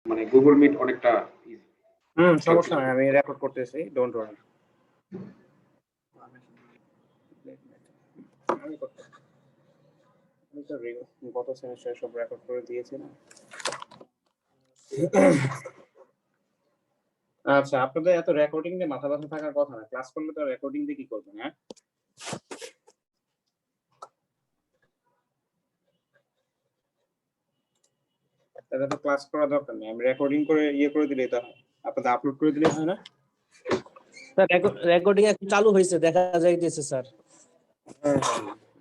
মানে Google meet অনেকটা easy. সমস্যা নাই, আমি রেকর্ড করতেছি, ডোন্ট ওয়ারি। আমি তো গত সেমিস্টারে সব রেকর্ড করে দিয়েছি না। আচ্ছা, আপনাদের এত রেকর্ডিং নিয়ে মাথা ব্যথা থাকার কথা না, ক্লাস করলে তো রেকর্ডিং দিয়ে কি করবেন? হ্যাঁ, তাহলে তো ক্লাস করা দরকার নেই, আমি রেকর্ডিং করে করে দিলেই তো হয়, আপনাদের আপলোড করে দিলেই হয় না? স্যার রেকর্ডিং এখন চালু হয়েছে, দেখা যাইতেছে স্যার।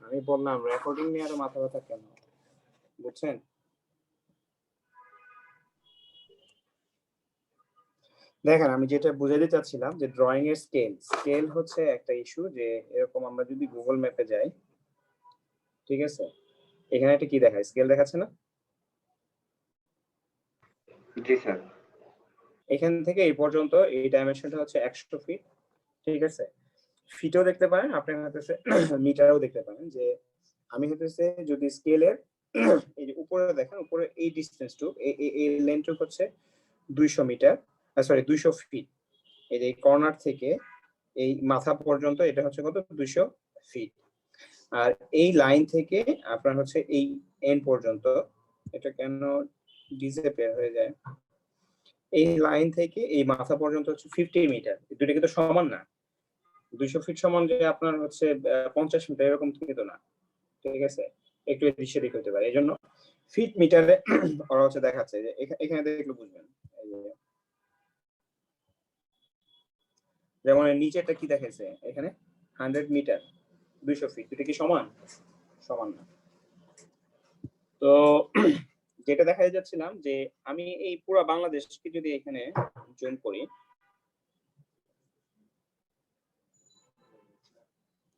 আমি বললাম রেকর্ডিং নিয়ে আর মাথা ব্যথা কেন, বুঝছেন? দেখেন, আমি যেটা বুঝাতে চাচ্ছিলাম যে ড্রয়িং এর স্কেল হচ্ছে একটা ইস্যু, যে এরকম আমরা যদি গুগল ম্যাপে যাই, ঠিক আছে, এখানে একটা কি দেখায়, স্কেল দেখাচ্ছে না? জি স্যার। এখান থেকে এই পর্যন্ত এই ডাইমেনশনটা হচ্ছে 100 ফিট, ঠিক আছে। ফিটও দেখতে পারেন, আপনি হচ্ছে মিটারও দেখতে পারেন। যে আমি হচ্ছে যদি স্কেলের এই যে উপরে দেখেন, উপরে এই ডিসটেন্সটু, এই লেন্থটুক হচ্ছে 200 মিটার, সরি 200 ফিট। এই যে কর্নার থেকে এই মাথা পর্যন্ত এটা হচ্ছে কত, 200 ফিট। আর এই লাইন থেকে আপনার হচ্ছে এই এন্ড পর্যন্ত, এটা কেন ডিসঅ্যাপিয়ার হয়ে যায়, এই লাইন থেকে এই মাথা পর্যন্ত হচ্ছে 50 মিটার। দুটো কিন্তু সমান না, 200 ফিট সমান যে আপনার হচ্ছে 50 মিটার, এরকম কিন্তু না, ঠিক আছে, একটু এদিক সেদিক হতে পারে। এই জন্য ফিট মিটারে ওরা হচ্ছে দেখাচ্ছে, যে এখানে দেখলে বুঝবেন। যেমন নিচেটা কি দেখাচ্ছে এখানে, 100 মিটার, 200 ফিট, এটা কি সমান? সমান না। তো যেটা দেখা যাচ্ছিলাম, যে আমি এই পুরো বাংলাদেশকে যদি এখানে জয়েন করি,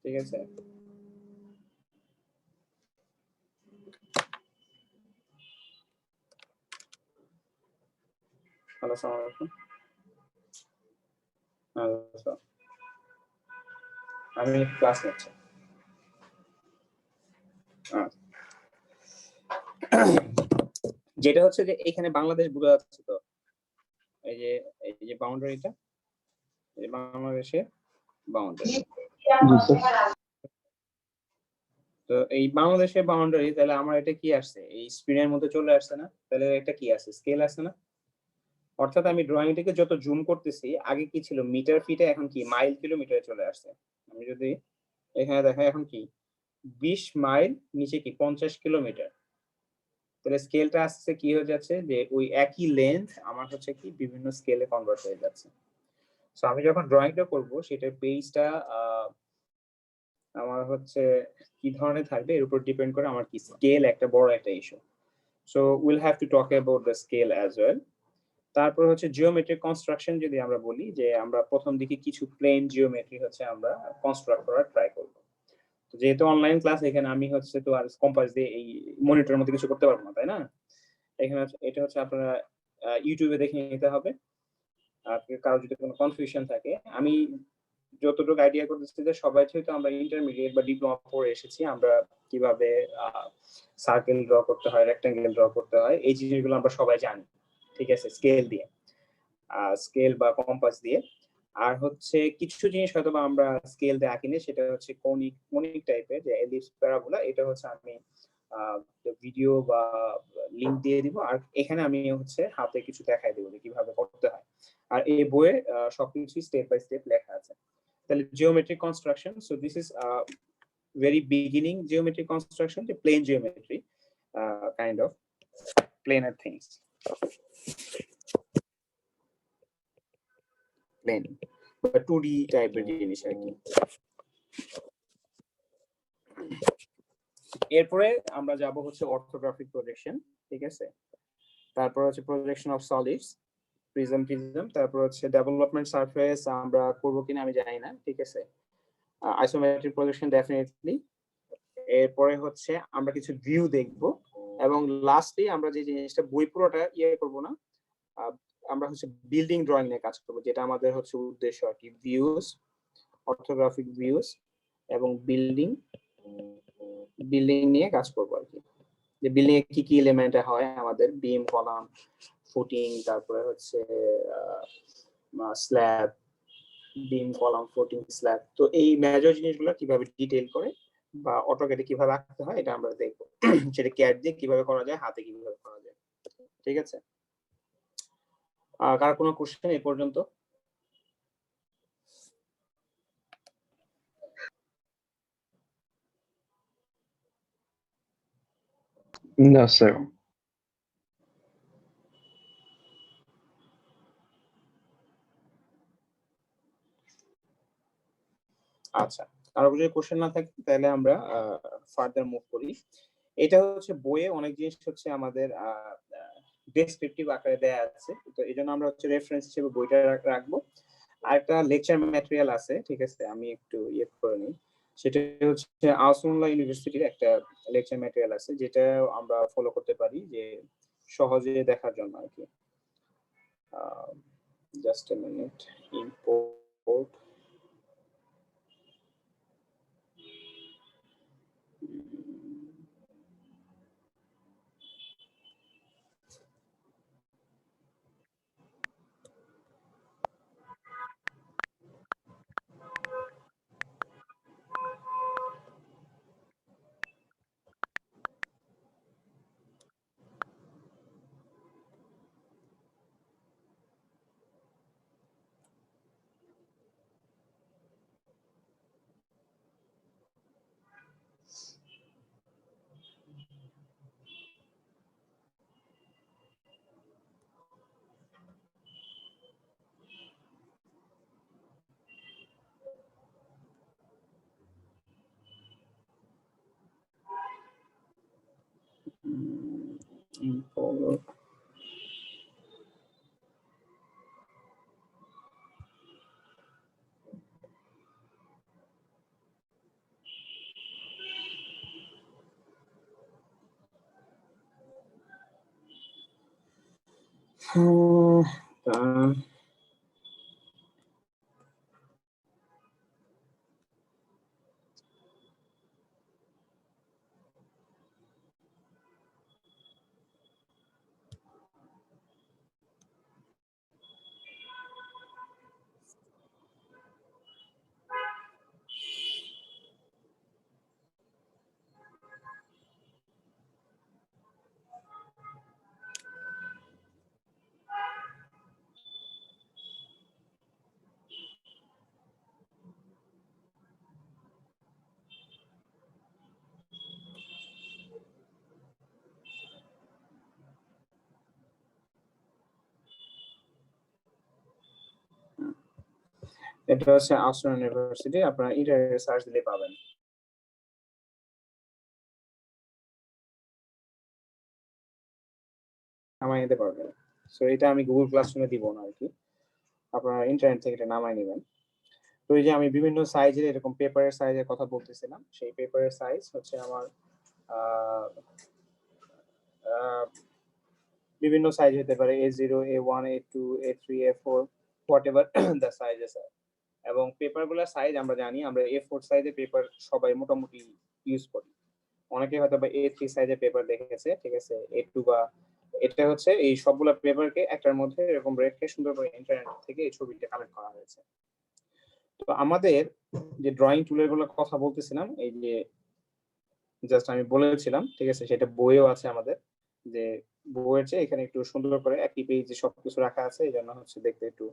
ঠিক আছে, হ্যালো, আসসালামু আলাইকুম। আমি ক্লাস নিচ্ছি। যেটা হচ্ছে যে এখানে বাংলাদেশ বোঝা যাচ্ছে তো, এই যে বাউন্ডারিটা, এই বাংলাদেশের বাউন্ডারি। তো এই বাংলাদেশের বাউন্ডারি, তাহলে আমার এটা কি আসছে, এই স্ক্রিনের মধ্যে চলে আসছে না? তাহলে এটা কি আছে, স্কেল আছে না? অর্থাৎ আমি ড্রয়িংটাকে যত জুম করতেছি, আগে কি ছিল মিটার ফিটে, এখন কি মাইল কিলোমিটারে চলে আসছে। আমি যদি এখানে দেখাই, এখন কি 20 মাইল, নিচে কি 50 কিলোমিটার। তাহলে স্কেলটা আসছে কি হয়ে যাচ্ছে, যে ওই একই লেন্থ আমার হচ্ছে কি বিভিন্ন স্কেলে কনভার্ট হয়ে যাচ্ছে। সো আমি যখন ড্রয়িংটা করব, সেটার পেজটা আমার হচ্ছে কি ধরনের থাকবে, এর উপর ডিপেন্ড করে আমার কি স্কেল একটা বড় একটা issue. So will have to talk about the scale as well. তারপর হচ্ছে জিওমেট্রিক কনস্ট্রাকশন, যদি আমরা বলি যে আমরা প্রথম দিকে কিছু প্লেন জিওমেট্রি হচ্ছে আমরা কনস্ট্রাক্ট করার ট্রাই করব। তো যেহেতু অনলাইন ক্লাস, এখানে আমি হচ্ছে তো আর কম্পাস দিয়ে এই মনিটরের মধ্যে কিছু করতে পারবো না, তাই না? এখানে এটা হচ্ছে আপনারা ইউটিউবে দেখে নিতে হবে। আর কারো যদি কোনো কনফিউশন থাকে, আমি যতটুকু আইডিয়া করতেছি যে সবাই যেহেতু আমরা ইন্টারমিডিয়েট বা ডিপ্লোমা পড়ে এসেছি, আমরা কিভাবে সার্কেল ড্র করতে হয়, রেক্টাঙ্গেল ড্র করতে হয়, এই জিনিসগুলো আমরা সবাই জানি, ঠিক আছে, স্কেল দিয়ে, স্কেল বা কম্পাস দিয়ে। আর হচ্ছে কিছু জিনিস হয়তো বা আমরা স্কেল দিয়ে আঁকিনি, সেটা হচ্ছে কনিক টাইপের, যে এলিপস, প্যারাবোলা, এটা হচ্ছে আমি ভিডিও বা লিংক দিয়ে দিব। আর এখানে আমি হচ্ছে হাতে কিছু দেখাই দেবো যে কিভাবে করতে হয়। আর এই বইয়ে সবকিছু স্টেপ বাই স্টেপ লেখা আছে। তাহলে geometric construction, so this is very beginning geometric construction, the plane geometry, kind of planar things, plane but 2D type এর জিনিস আর কি। এরপরে আমরা যাব হচ্ছে অর্থোগ্রাফিক প্রজেকশন, ঠিক আছে। তারপর হচ্ছে প্রজেকশন অফ সলিডস, প্রিজম, তারপর হচ্ছে ডেভেলপমেন্ট সারফেস আমরা করব কিনা আমি জানি না, ঠিক আছে। Isometric projection definitely. এরপরে হচ্ছে আমরা কিছু ভিউ দেখব, এবং লাস্টলি আমরা যে জিনিসটা বই পুরোটা করব না, আমরা হচ্ছে বিল্ডিং ড্রয়িং নিয়ে কাজ করব, যেটা আমাদের হচ্ছে উদ্দেশ্য আর কি, ভিউজ, অর্থোগ্রাফিক ভিউজ এবং বিল্ডিং নিয়ে কাজ করব আর কি। যে বিল্ডিং এ কি কি এলিমেন্ট হয়, আমাদের বিম, কলাম, ফুটিং, তারপরে হচ্ছে স্ল্যাব, বিম, কলাম, ফুটিং, স্ল্যাব। তো এই মেজর জিনিসগুলো কিভাবে ডিটেইল করে বা অটোক্যাডে কিভাবে আঁকতে হয় এটা আমরা দেখবো। সেটা ক্যাড দিয়ে কিভাবে করা যায়, হাতে কিভাবে করা যায়। ঠিক আছে, কার কোনো কোশ্চেন এই পর্যন্ত? No, sir. আচ্ছা, কারো যদি কোশ্চেন না থাকে তাহলে আমরা ফার্দার মুভ করি। এটা হচ্ছে বইয়ে অনেক জিনিস হচ্ছে আমাদের ডেসক্রিপটিভ আকারে দেয়া আছে, তো এই জন্য আমরা হচ্ছে রেফারেন্স হিসেবে বইটা রাখবো। আর একটা লেকচার ম্যাটেরিয়াল আছে, ঠিক আছে, আমি একটু ইয়ে করে নিই। সেটা হচ্ছে আসমানুল্লাহ ইউনিভার্সিটির একটা লেকচার ম্যাটেরিয়াল আছে, যেটা আমরা ফলো করতে পারি যে সহজে দেখার জন্য আর কি। Just a minute, import. import এটা হচ্ছে আসমান ইউনিভার্সিটি, আপনারা ইন্টারনেটে সার্চ দিলে পাবেন। নামাই নিতে পারবেন। সো এটা আমি গুগল ক্লাসরুমে দিব না আর কি, আপনারা ইন্টারনেট থেকে এটা নামাই নেবেন। তো এই যে আমি বিভিন্ন সাইজের এরকম পেপারের সাইজের কথা বলতেছিলাম, সেই পেপারের সাইজ হচ্ছে আমার বিভিন্ন সাইজ হতে পারে, A0, A1, A2, A3, A4, what ever the sizes আর। এবং পেপারগুলোর সাইজ আমরা জানি, আমরা A4 সাইজের পেপার সবাই মোটামুটি ইউজ করি। অনেকে হয়তো বা A3 সাইজের পেপার দেখেছে, ঠিক আছে, A2 বা এটা হচ্ছে এই সবগুলো পেপারকে একটার মধ্যে এরকম রেখে সুন্দর করে ইন্টারনেট থেকে এই ছবিটা কালেক্ট করা হয়েছে। তো আমাদের যে ড্রয়িং টুলের গুলো কথা বলতেছিলাম, এই যে জাস্ট আমি বলেছিলাম, ঠিক আছে, সেটা বইও আছে আমাদের, যে বইয়ের চেয়ে এখানে একটু সুন্দর করে একই পেজে সবকিছু রাখা আছে, এই জন্য হচ্ছে দেখতে একটু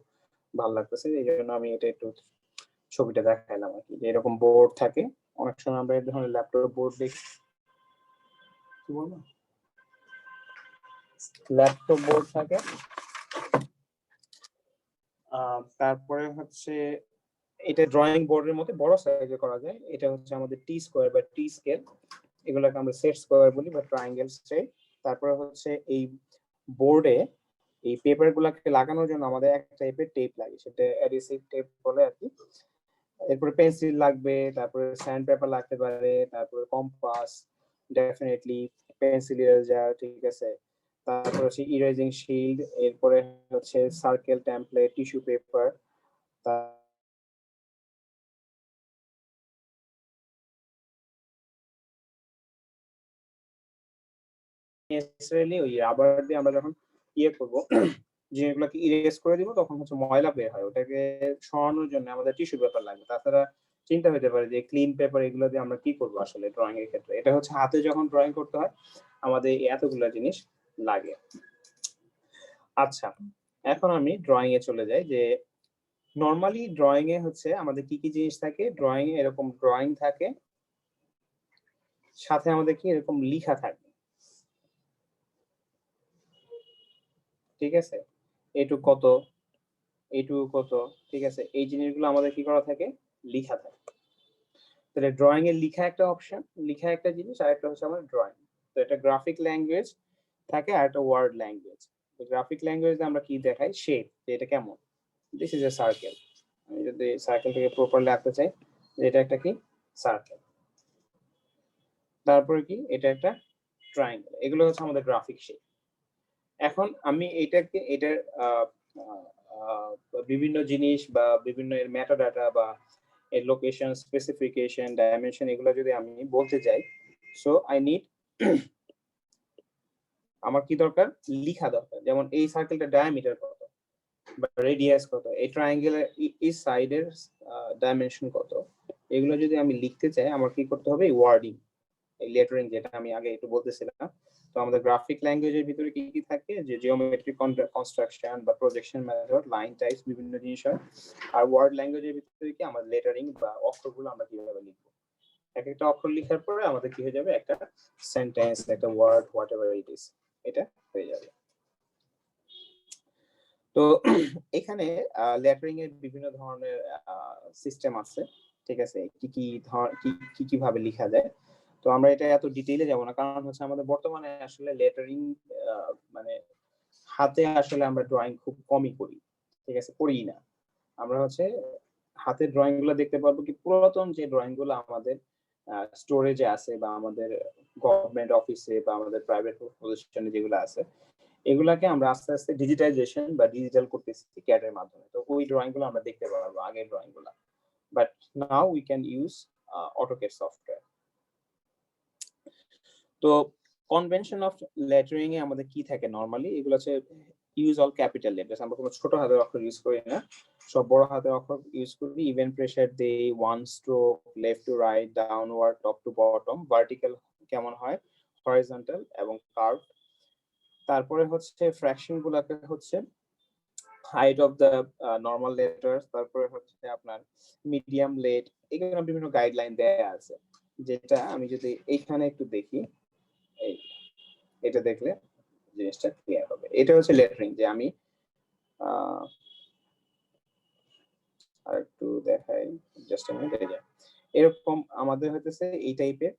ভালো লাগতেছে। এই জন্য আমি এটা একটু ছবিটা দেখাইলাম আর কি, যে এরকম বোর্ড থাকে। অনেক সময় আমরা এই ধরনের ল্যাপটপ বোর্ড দেখি, কি বলবো, ল্যাপটপ বোর্ড থাকে। তারপরে হচ্ছে এটা ড্রয়িং বোর্ডের মধ্যে বড় সাইজে করা যায়। এটা হচ্ছে আমাদের টি স্কোয়ার বা টি স্কেল, এগুলোকে আমরা সেট স্কোয়ার বলি বা ট্রায়াঙ্গেল স্কেল। তারপরে হচ্ছে এই বোর্ডে এই পেপার গুলাকে লাগানোর জন্য আমাদের এক টাইপের টেপ লাগে, সেটা অ্যাডিসিভ টেপ বলে আর কি। এরপরে পেন্সিল লাগবে, তারপরে স্যান্ড পেপার লাগতে পারে, তারপরে কম্পাস, ডেফিনেটলি পেন্সিল ইরেজার, ঠিক আছে, তারপর হচ্ছে ইরেজিং শিল্ড, এরপরে হচ্ছে circle template, tissue paper, naturally ওই রাবার দিয়ে আমরা যখন ইয়ে করব জিনিসগুলোকে ইরেজ করে দিব, তখন হচ্ছে ময়লা বের হয়, ওটাকে সরানোর জন্য আমাদের টিস্যু পেপার লাগবে। তাছাড়া চিন্তা হতে পারে যে ক্লিন পেপার এগুলো দিয়ে আমরা কি করবো আসলে ড্রয়িং এর ক্ষেত্রে। এটা হচ্ছে হাতে যখন ড্রয়িং করতে হয় আমাদের এতগুলো জিনিস লাগে। আচ্ছা, এখন আমি ড্রয়িং এ চলে যাই। যে নরমালি ড্রয়িং এ হচ্ছে আমাদের কি কি জিনিস থাকে, ড্রয়িং এ এরকম ড্রয়িং থাকে, সাথে আমাদের কি এরকম লেখা থাকে, ঠিক আছে, এটুকু কত, এইটুকু কত, ঠিক আছে, এই জিনিসগুলো আমাদের কি করা থাকে, লেখা থাকে। তাহলে ড্রয়িং এর লেখা একটা অপশন, লেখা একটা জিনিস, আর একটা হচ্ছে আমার ড্রয়িং। তো এটা গ্রাফিক ল্যাঙ্গুয়েজ থাকে আর একটা ওয়ার্ড ল্যাঙ্গুয়েজ। তো গ্রাফিক ল্যাঙ্গুয়েজে আমরা কি দেখাই, শেপ, যে এটা কেমন, দিস ইজ এ সার্কেল। আমি যদি সার্কেলটাকে প্রপারলি আঁকতে চাই, যে এটা একটা কি সার্কেল, তারপরে কি এটা একটা ট্রায়াঙ্গেল, এগুলো হচ্ছে আমাদের গ্রাফিক শেপ। এখন আমি এটাকে এটার বিভিন্ন জিনিস বা বিভিন্ন এর মেটাডাটা বা এর লোকেশন, স্পেসিফিকেশন, ডাইমেনশন, এগুলো যদি আমি বলতে যাই, সো আই নিড আমার কি দরকার, লেখা দরকার। যেমন এই সার্কেলটার ডায়ামিটার কত বা রেডিয়াস কত, এই ট্রায়াঙ্গেলের এই সাইডের ডাইমেনশন কত, এগুলো যদি আমি লিখতে চাই আমার কি করতে হবে, ওয়ার্ডিং, এই লেটারিং, যেটা আমি আগে একটু বলতেছিলাম। তো আমাদের গ্রাফিক ল্যাঙ্গুয়েজের ভিতরে কি কি থাকে, যে জিওমেট্রিক কনস্ট্রাকশন বা প্রজেকশন মেথড, লাইন টাইপস, বিভিন্ন জিনিস হয়। আর ওয়ার্ড ল্যাঙ্গুয়েজের ভিতরে কি আমাদের লেটারিং বা অক্ষরগুলো আমরা কিভাবে লিখবো, এক একটা অক্ষর লেখার পরে আমাদের কি হয়ে যাবে, একটা সেন্টেন্স, একটা word, whatever it is, এটা হয়ে যাবে। তো এখানে লেটারিং এর বিভিন্ন ধরনের সিস্টেম আছে, ঠিক আছে, কি কি ভাবে লেখা যায়। তো আমরা এটা এত ডিটেইলে যাব না, কারণ হচ্ছে আমাদের বর্তমানে আসলে লেটারিং মানে হাতে আসলে আমরা ড্রয়িং খুব কমই করি, ঠিক আছে, করি না। আমরা হচ্ছে হাতের ড্রয়িং গুলো দেখতে পারবো কি, পুরাতন যে ড্রয়িং গুলো আমাদের স্টোরেজে আছে বা আমাদের গভর্নমেন্ট অফিসে বা আমাদের প্রাইভেট প্রতিষ্ঠানে যেগুলো আছে, এগুলাকে আমরা আস্তে আস্তে ডিজিটাইজেশন বা ডিজিটাল করতেছি ক্যাড এর মাধ্যমে। তো ওই ড্রয়িং গুলো আমরা দেখতে পারবো, আগের ড্রয়িং গুলো, but now we can use AutoCAD software. তো কনভেনশন অফ লেটারিং এ আমাদের কি থাকে নরমালি, এগুলো হচ্ছে ইউজ অল ক্যাপিটাল লেটার্স, আমরা কোনো ছোট হাতের অক্ষর ইউজ করি না, সব বড় হাতের অক্ষর ইউজ করি। ইভেন প্রেসার দেই, one stroke, left to right, downward, top to bottom, vertical কেমন হয়, হরিজন্টাল এবং কার্ভ। তারপরে হচ্ছে ফ্র্যাকশন গুলাকে হচ্ছে height of the normal letters, তারপরে হচ্ছে আপনার মিডিয়াম লেট, এগুলো বিভিন্ন গাইডলাইন দেয়া আছে, যেটা আমি যদি এইখানে একটু দেখি, এই এটা দেখলে জিনিসটা ক্লিয়ার হবে। এটা হচ্ছে লেটারিং, যে আমি আর একটু দেখাই, জাস্ট a minute, এই যে এরকম আমাদের হইতেছে এই টাইপের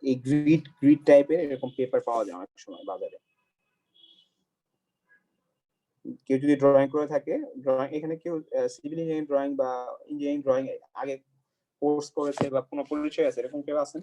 এই গ্রিড টাইপের এরকম পেপার পাওয়া যায় অনেক সময় বাজারে। কেউ যদি ড্রয়িং করে থাকে, ড্রয়িং এখানে কেউ সিভিল ইঞ্জিনিয়ারিং ড্রয়িং বা ইঞ্জিনিয়ারিং ড্রয়িং আগে কোর্স করেছে বা কোনো পরিচয় আছে, এরকম কেউ আছেন?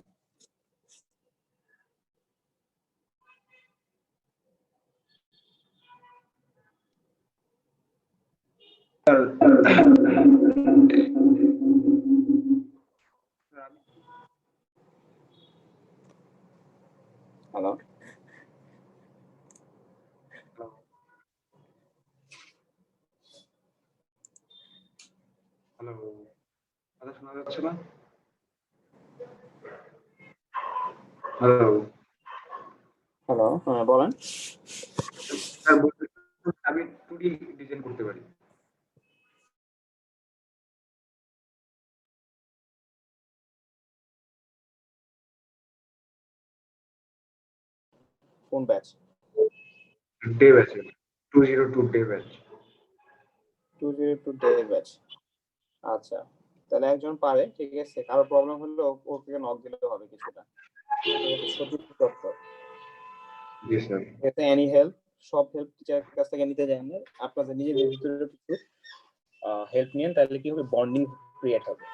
হ্যালো, হ্যালো, কথা শোনা যাচ্ছে না? হ্যালো, হ্যালো, হ্যাঁ বলেন। স্যার বলছি, আমি 2D ডিজাইন করতে পারি। কোন batch? Day batch, 202 day batch. 202 day batch. আচ্ছা, তাহলে একজন পারে, ঠিক আছে, কারো প্রবলেম হলে ওকে নক দিলে হবে কিছুটা, ঠিক আছে। সতীশ দত্ত, জি স্যার। এতে এনি হেল্প, সব হেল্প টিচারের কাছ থেকে নিতে যান না, আপনাদের নিজেদের ভিতরে কিছু হেল্প নিন, তাহলে কি হবে, বন্ডিং ক্রিয়েট হবে,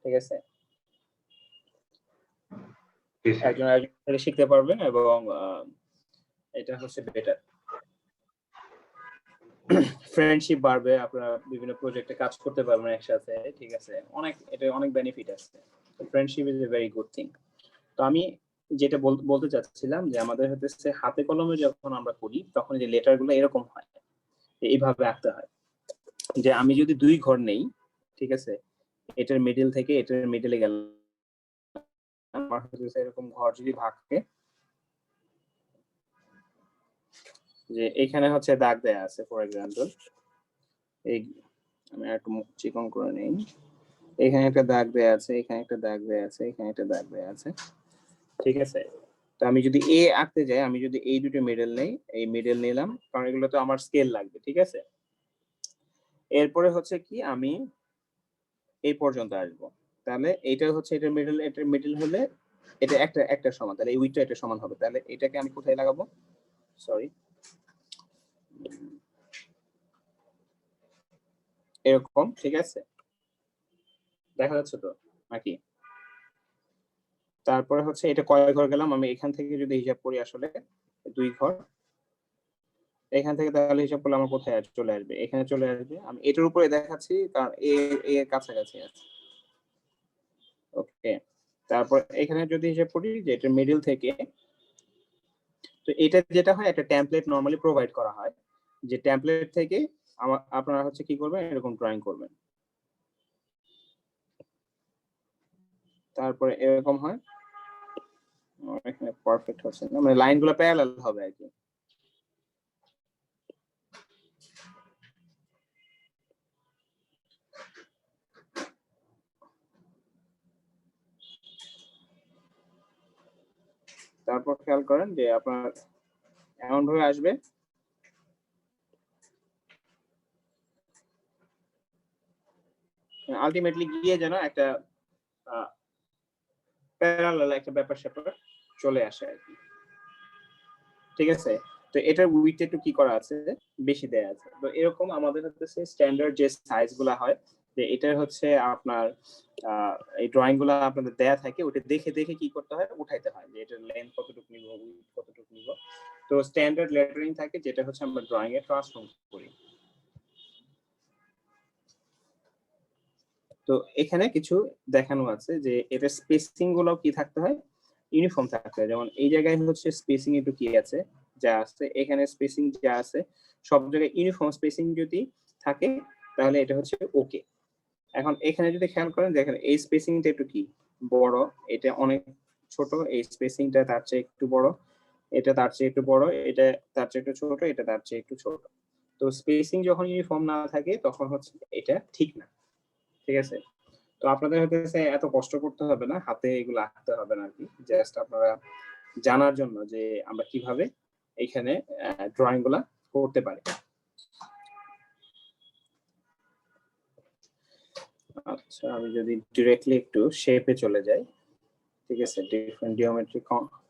ঠিক আছে। জি স্যার। একজন আরেকজন থেকে শিখতে পারবেন এবং এটা হচ্ছে বেটার, ফ্রেন্ডশিপ বাড়বে, আপনারা বিভিন্ন প্রজেক্টে কাজ করতে পারবেন একসাথে, ঠিক আছে, অনেক এটা অনেক বেনিফিট আছে। Friendship is a very good thing. তো আমি যেটা বলতে চাচ্ছিলাম যে আমাদের হচ্ছে হাতে কলমে যখন আমরা করি তখন যে লেটার গুলো এরকম হয়, এইভাবে আঁকতে হয়। যে আমি যদি 2 ঘর নেই, ঠিক আছে, এটার মিডল থেকে এটার মিডলে গেল, আমার হচ্ছে এরকম ঘর যদি ভাগে, যে এখানে হচ্ছে দাগ দেয়া আছে ফর এক্সাম্পল, এই আমি একটু মুখ চিকন করে নেই, এখানে একটা দাগ দেয়া আছে, এখানে একটা দাগ দেয়া আছে, এখানে একটা দাগ দেয়া আছে, ঠিক আছে। তো আমি যদি এ আঁকতে যাই, আমি যদি এই দুটো মিডল নেই, এই মিডল নিলাম, কারণ এগুলো তো আমার স্কেল লাগবে, ঠিক আছে। এরপরে হচ্ছে কি আমি এই পর্যন্ত আসবো, তাহলে এইটা হচ্ছে এটার মিডল হলে এটা একটা সমান, তাহলে এই উইথটা একটা সমান হবে, তাহলে এটাকে আমি কোথায় লাগাবো, সরি, এরকম, ঠিক আছে, দেখা যাচ্ছে তো নাকি? তারপরে হচ্ছে এটা কয় ঘর গেলাম, আমি এখান থেকে যদি হিসাব করি আসলে 2 ঘর, এখান থেকে তাহলে হিসাব করলে আমার কোথায় চলে আসবে, এখানে চলে আসবে। আমি এটার উপরে দেখাচ্ছি কারণ এর কাছাকাছি আছে, ওকে। তারপর এখানে যদি হিসাব করি যে এটা মিডল থেকে, তো এটা যেটা হয় একটা টেমপ্লেট নরমালি প্রোভাইড করা হয়, যে টেমপ্লেট থেকে আপনারা হচ্ছে কি করবেন, এরকম ড্রয়িং করবেন, তারপরে এরকম হয়, এখানে পারফেক্ট হচ্ছে না, মানে লাইনগুলো প্যারালাল হবে আর কি। তারপর খেয়াল করেন যে আপনার এমন ভাবে আসবে, আলটিমেটলি গিয়ে যেন একটা প্যারালাল একটা ব্যাপার স্যাপার চলে আসে আর কি, ঠিক আছে। তো এটার উইথ একটু কি করা আছে, বেশি দেয়া আছে। তো এরকম আমাদের হচ্ছে স্ট্যান্ডার্ড যে সাইজ গুলা হয়, যে এটা হচ্ছে আপনার এই ড্রয়িং গুলা আপনাদের দেয়া থাকে, ওটা দেখে দেখে কি করতে হয়, উঠাইতে হয় যে এটার লেন্থ কতটুকু নিব, উইথ কতটুকু নিব। তো স্ট্যান্ডার্ড লেটারিং থাকে, যেটা হচ্ছে আমরা ড্রয়িং এ ট্রান্সফর্ম করি। তো এখানে কিছু দেখানো আছে যে এটা স্পেসিং গুলো কি থাকতে হয়, ইউনিফর্ম থাকতে হয়। যেমন এই জায়গায় হচ্ছে স্পেসিং একটু কি আছে, যা আছে এখানে স্পেসিং যা আছে সব জায়গায় ইউনিফর্ম স্পেসিং যদি থাকে তাহলে এটা হচ্ছে ওকে। এখন এখানে যদি খেয়াল করেন, দেখেন এই স্পেসিংটা একটু কি বড়, এটা অনেক ছোট, এই স্পেসিংটা তার চেয়ে একটু বড়, এটা তার চেয়ে একটু বড়, এটা তার চেয়ে একটু ছোট, এটা তার চেয়ে একটু ছোট। তো স্পেসিং যখন ইউনিফর্ম না থাকে তখন হচ্ছে এটা ঠিক না, ঠিক আছে। তো আপনাদের হচ্ছে এত কষ্ট করতে হবে না, হাতে এগুলো আঁকতে হবে না আর কি, জাস্ট আপনারা জানার জন্য যে আমরা কিভাবে এখানে ড্রয়িং গুলা করতে পারি। আচ্ছা, আমি যদি ডিরেক্টলি একটু শেপে চলে যাই, ঠিক আছে, ডিফারেন্ট জিওমেট্রি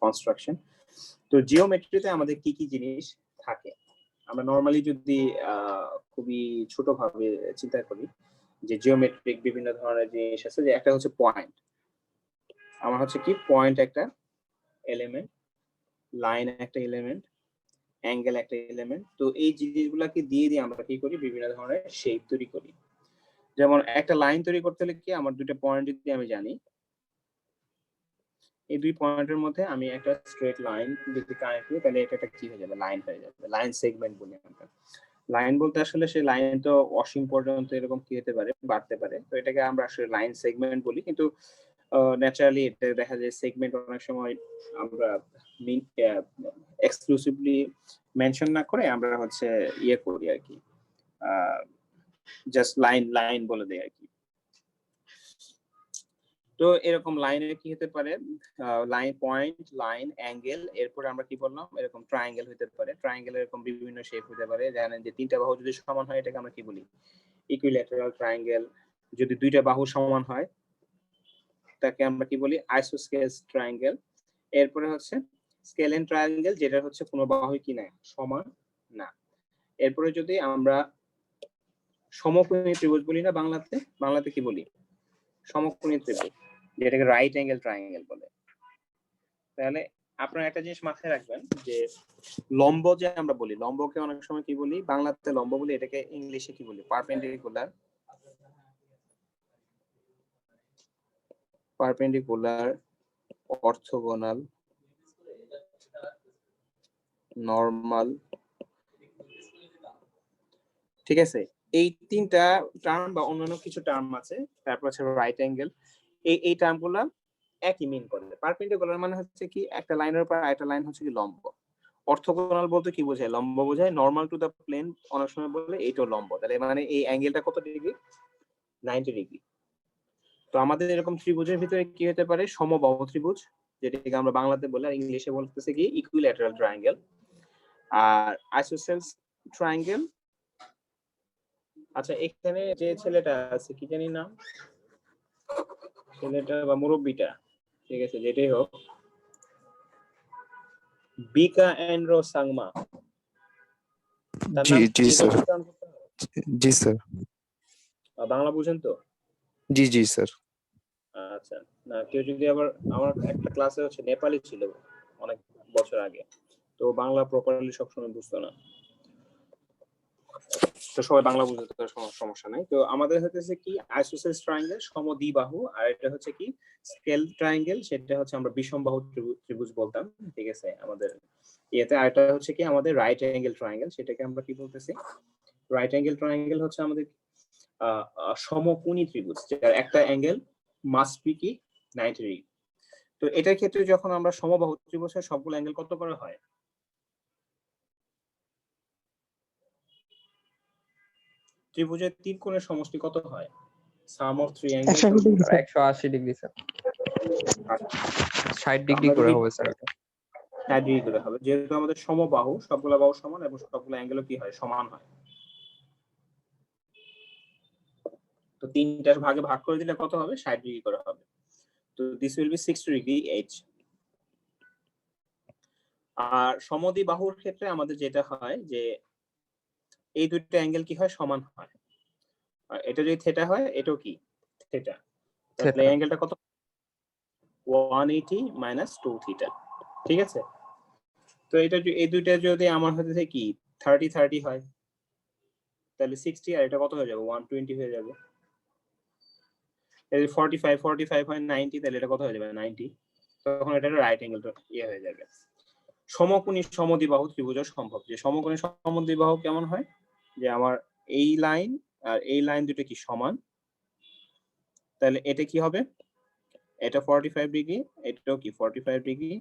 কনস্ট্রাকশন। তো জিওমেট্রিতে আমাদের কি কি জিনিস থাকে, আমরা নরমালি যদি খুবই ছোটভাবে চিন্তা করি, যে জিওমেট্রিক বিভিন্ন ধরনের জিনিস আছে, যে একটা হচ্ছে পয়েন্ট, আমার হচ্ছে কি পয়েন্ট একটা এলিমেন্ট, লাইন একটা এলিমেন্ট, অ্যাঙ্গেল একটা এলিমেন্ট। তো এই জিনিসগুলোকে দিয়ে দিয়ে আমরা কি করি, বিভিন্ন ধরনের শেপ তৈরি করি। যেমন একটা লাইন তৈরি করতে হলে কি, আমার দুটো পয়েন্ট যদি আমি জানি, এই 2 পয়েন্টের মধ্যে আমি একটা স্ট্রেট লাইন যদি কানেক্ট করি, তাহলে এটা একটা কি হয়ে যাবে, লাইন হয়ে যাবে, লাইন সেগমেন্ট বলি আমরা। লাইন বলতে আসলে সেই লাইন তো অসীম পর্যন্ত এরকম কি হতে পারে, বাড়তে পারে, তো এটাকে আমরা আসলে লাইন সেগমেন্ট বলি। কিন্তু ন্যাচারালি এটা দেখা যায় সেগমেন্ট অনেক সময় আমরা এক্সক্লুসিভলি মেনশন না করে আমরা হচ্ছে ইয়ে করি আর কি, জাস্ট লাইন লাইন বলে দেই আর কি। তো এরকম লাইনের কি হতে পারে, লাইন পয়েন্ট, লাইন, অ্যাঙ্গেল, এরপর আমরা কি বললাম, এরকম ট্রায়াঙ্গেল হতে পারে, ট্রায়াঙ্গেল এরকম বিভিন্ন শেপ হতে পারে। জানেন যে 3টা বাহু যদি সমান হয় এটাকে আমরা কি বলি, ইকুইল্যাটারাল ট্রায়াঙ্গেল। যদি 2টা বাহু সমান হয় তাকে আমরা কি বলি, আইসোস্কেলস ট্রায়াঙ্গেল। এরপরে হচ্ছে স্কেলেন ট্রায়াঙ্গেল, যেটা হচ্ছে কোনো বাহু কি না, সমান না। এরপরে যদি আমরা সমকোণী ত্রিভুজ বলি না, বাংলাতে কি বলি, সমকোণী ত্রিভুজ, যেটাকে রাইট অ্যাঙ্গেল ট্রায়াঙ্গেল বলে। তাহলে আপনারা একটা জিনিস মাথায় রাখবেন, যে লম্ব যে আমরা বলি, লম্বকে অনেক সময় কি বলি, বাংলাতে লম্ব বলি, এটাকে ইংলিশে কি বলি, পারপেন্ডিকুলার, অর্থোগোনাল, নরমাল, ঠিক আছে। এই তিনটা টার্ম বা অন্যান্য কিছু টার্ম আছে, তারপর হচ্ছে রাইট অ্যাঙ্গেল, এই টার্মগুলো একই মিন করে। পারপেন্ডিকুলার মানে হচ্ছে কি একটা লাইনের উপর আরেকটা লাইন হচ্ছে কি লম্ব। অর্থোগোনাল বলতে কি বোঝায়? লম্ব বোঝায়। নরমাল টু দা প্লেন অনেক সময় বলে এইটাও লম্ব, তাহলে মানে এই অ্যাঙ্গেলটা কত ডিগ্রি? 90 ডিগ্রি। তো আমাদের এরকম ত্রিভুজের ভিতরে কি হতে পারে? সমবাহু ত্রিভুজ, যেটাকে আমরা বাংলাতে বলি, আর ইংলিশে বলতেছে কি ইকুইল্যাটারাল ট্রায়াঙ্গেল। আর আইসোসেলস ট্রায়াঙ্গেল। আচ্ছা, এখানে যে ছেলেটা আছে কি জানি নাম, ছেলেটা বা মুরব্বিটা, ঠিক আছে, যেটাই হোক, বিকা এন্ড্রো সাংমা, তার জি নাম জি কি স্যার, উচ্চারণ করতে হবে? জি স্যার, বাংলা বুঝেন তো? জি জি স্যার। আচ্ছা, না কেউ যদি আবার, আমার একটা ক্লাসে হচ্ছে নেপালি ছিল অনেক বছর আগে, তো বাংলা প্রপারলি সবসময় বুঝতো না, তো সবাই বাংলা বুঝতে তার সমস্যা নাই। তো আমাদের হচ্ছে কি আইসোসেলস ট্রায়াঙ্গেল সমদ্বিবাহু, আর এটা হচ্ছে কি স্কেল ট্রায়াঙ্গেল, সেটা হচ্ছে আমরা বিষমবাহু ত্রিভুজ বলতাম, ঠিক আছে আমাদের ইয়েতে। আর এটা হচ্ছে কি আমাদের রাইট অ্যাঙ্গেল ট্রায়াঙ্গেল, সেটাকে আমরা কি বলতেছি? রাইট অ্যাঙ্গেল ট্রায়াঙ্গেল হচ্ছে আমাদের সমকোণী ত্রিভুজ, যার একটা অ্যাঙ্গেল মাস্ট বি কি 90 ডিগ্রি। তো এটার ক্ষেত্রে যখন আমরা সমবাহু ত্রিভুজের সবগুলো অ্যাঙ্গেল কত করে হয়? ত্রিভুজের তিন কোণের সমষ্টি কত হয়? Sum of three angle 180 degree sir, 60 degree করে হবে স্যার এটা। 60 ডিগ্রি করে হবে, যেহেতু আমাদের সমবাহু, সবগুলো বাহু সমান এবং সবগুলো অ্যাঙ্গেলও কি হয়? সমান হয়। তো তিনটার ভাগে ভাগ করে দিলে কত হবে? 60 ডিগ্রি করে হবে। তো this will be 60 degree each. আর সমদ্বিবাহুর ক্ষেত্রে আমাদের যেটা হয় যে এই দুটো অ্যাঙ্গেল কি হয়? সমান হয়। আর এটা যদি থিটা হয়, এটাও কি থিটা, তাহলে এই অ্যাঙ্গেলটা কত? 180 মাইনাস 2 থিটা, ঠিক আছে। তো এটা এই দুইটা যদি আমার হচ্ছে কি 30 30 হয়, তাহলে 60, আর এটা কত হয়ে যাবে? 120 হয়ে যাবে। এই 45 45 হয় 90, তাহলে এটা কত হয়ে যাবে? 90। তখন এটা রাইট অ্যাঙ্গেল ইয়ে হয়ে যাবে। সমকোণী সমদ্বিবাহু ত্রিভুজও সম্ভব। যে সমকোণী সমদ্বিবাহু কেমন হয়? যে আমার এই লাইন আর এই লাইন দুটো কি সমান, তাহলে এটা কি হবে? এটা 45 ডিগ্রি, এটাও কি 45 ডিগ্রি,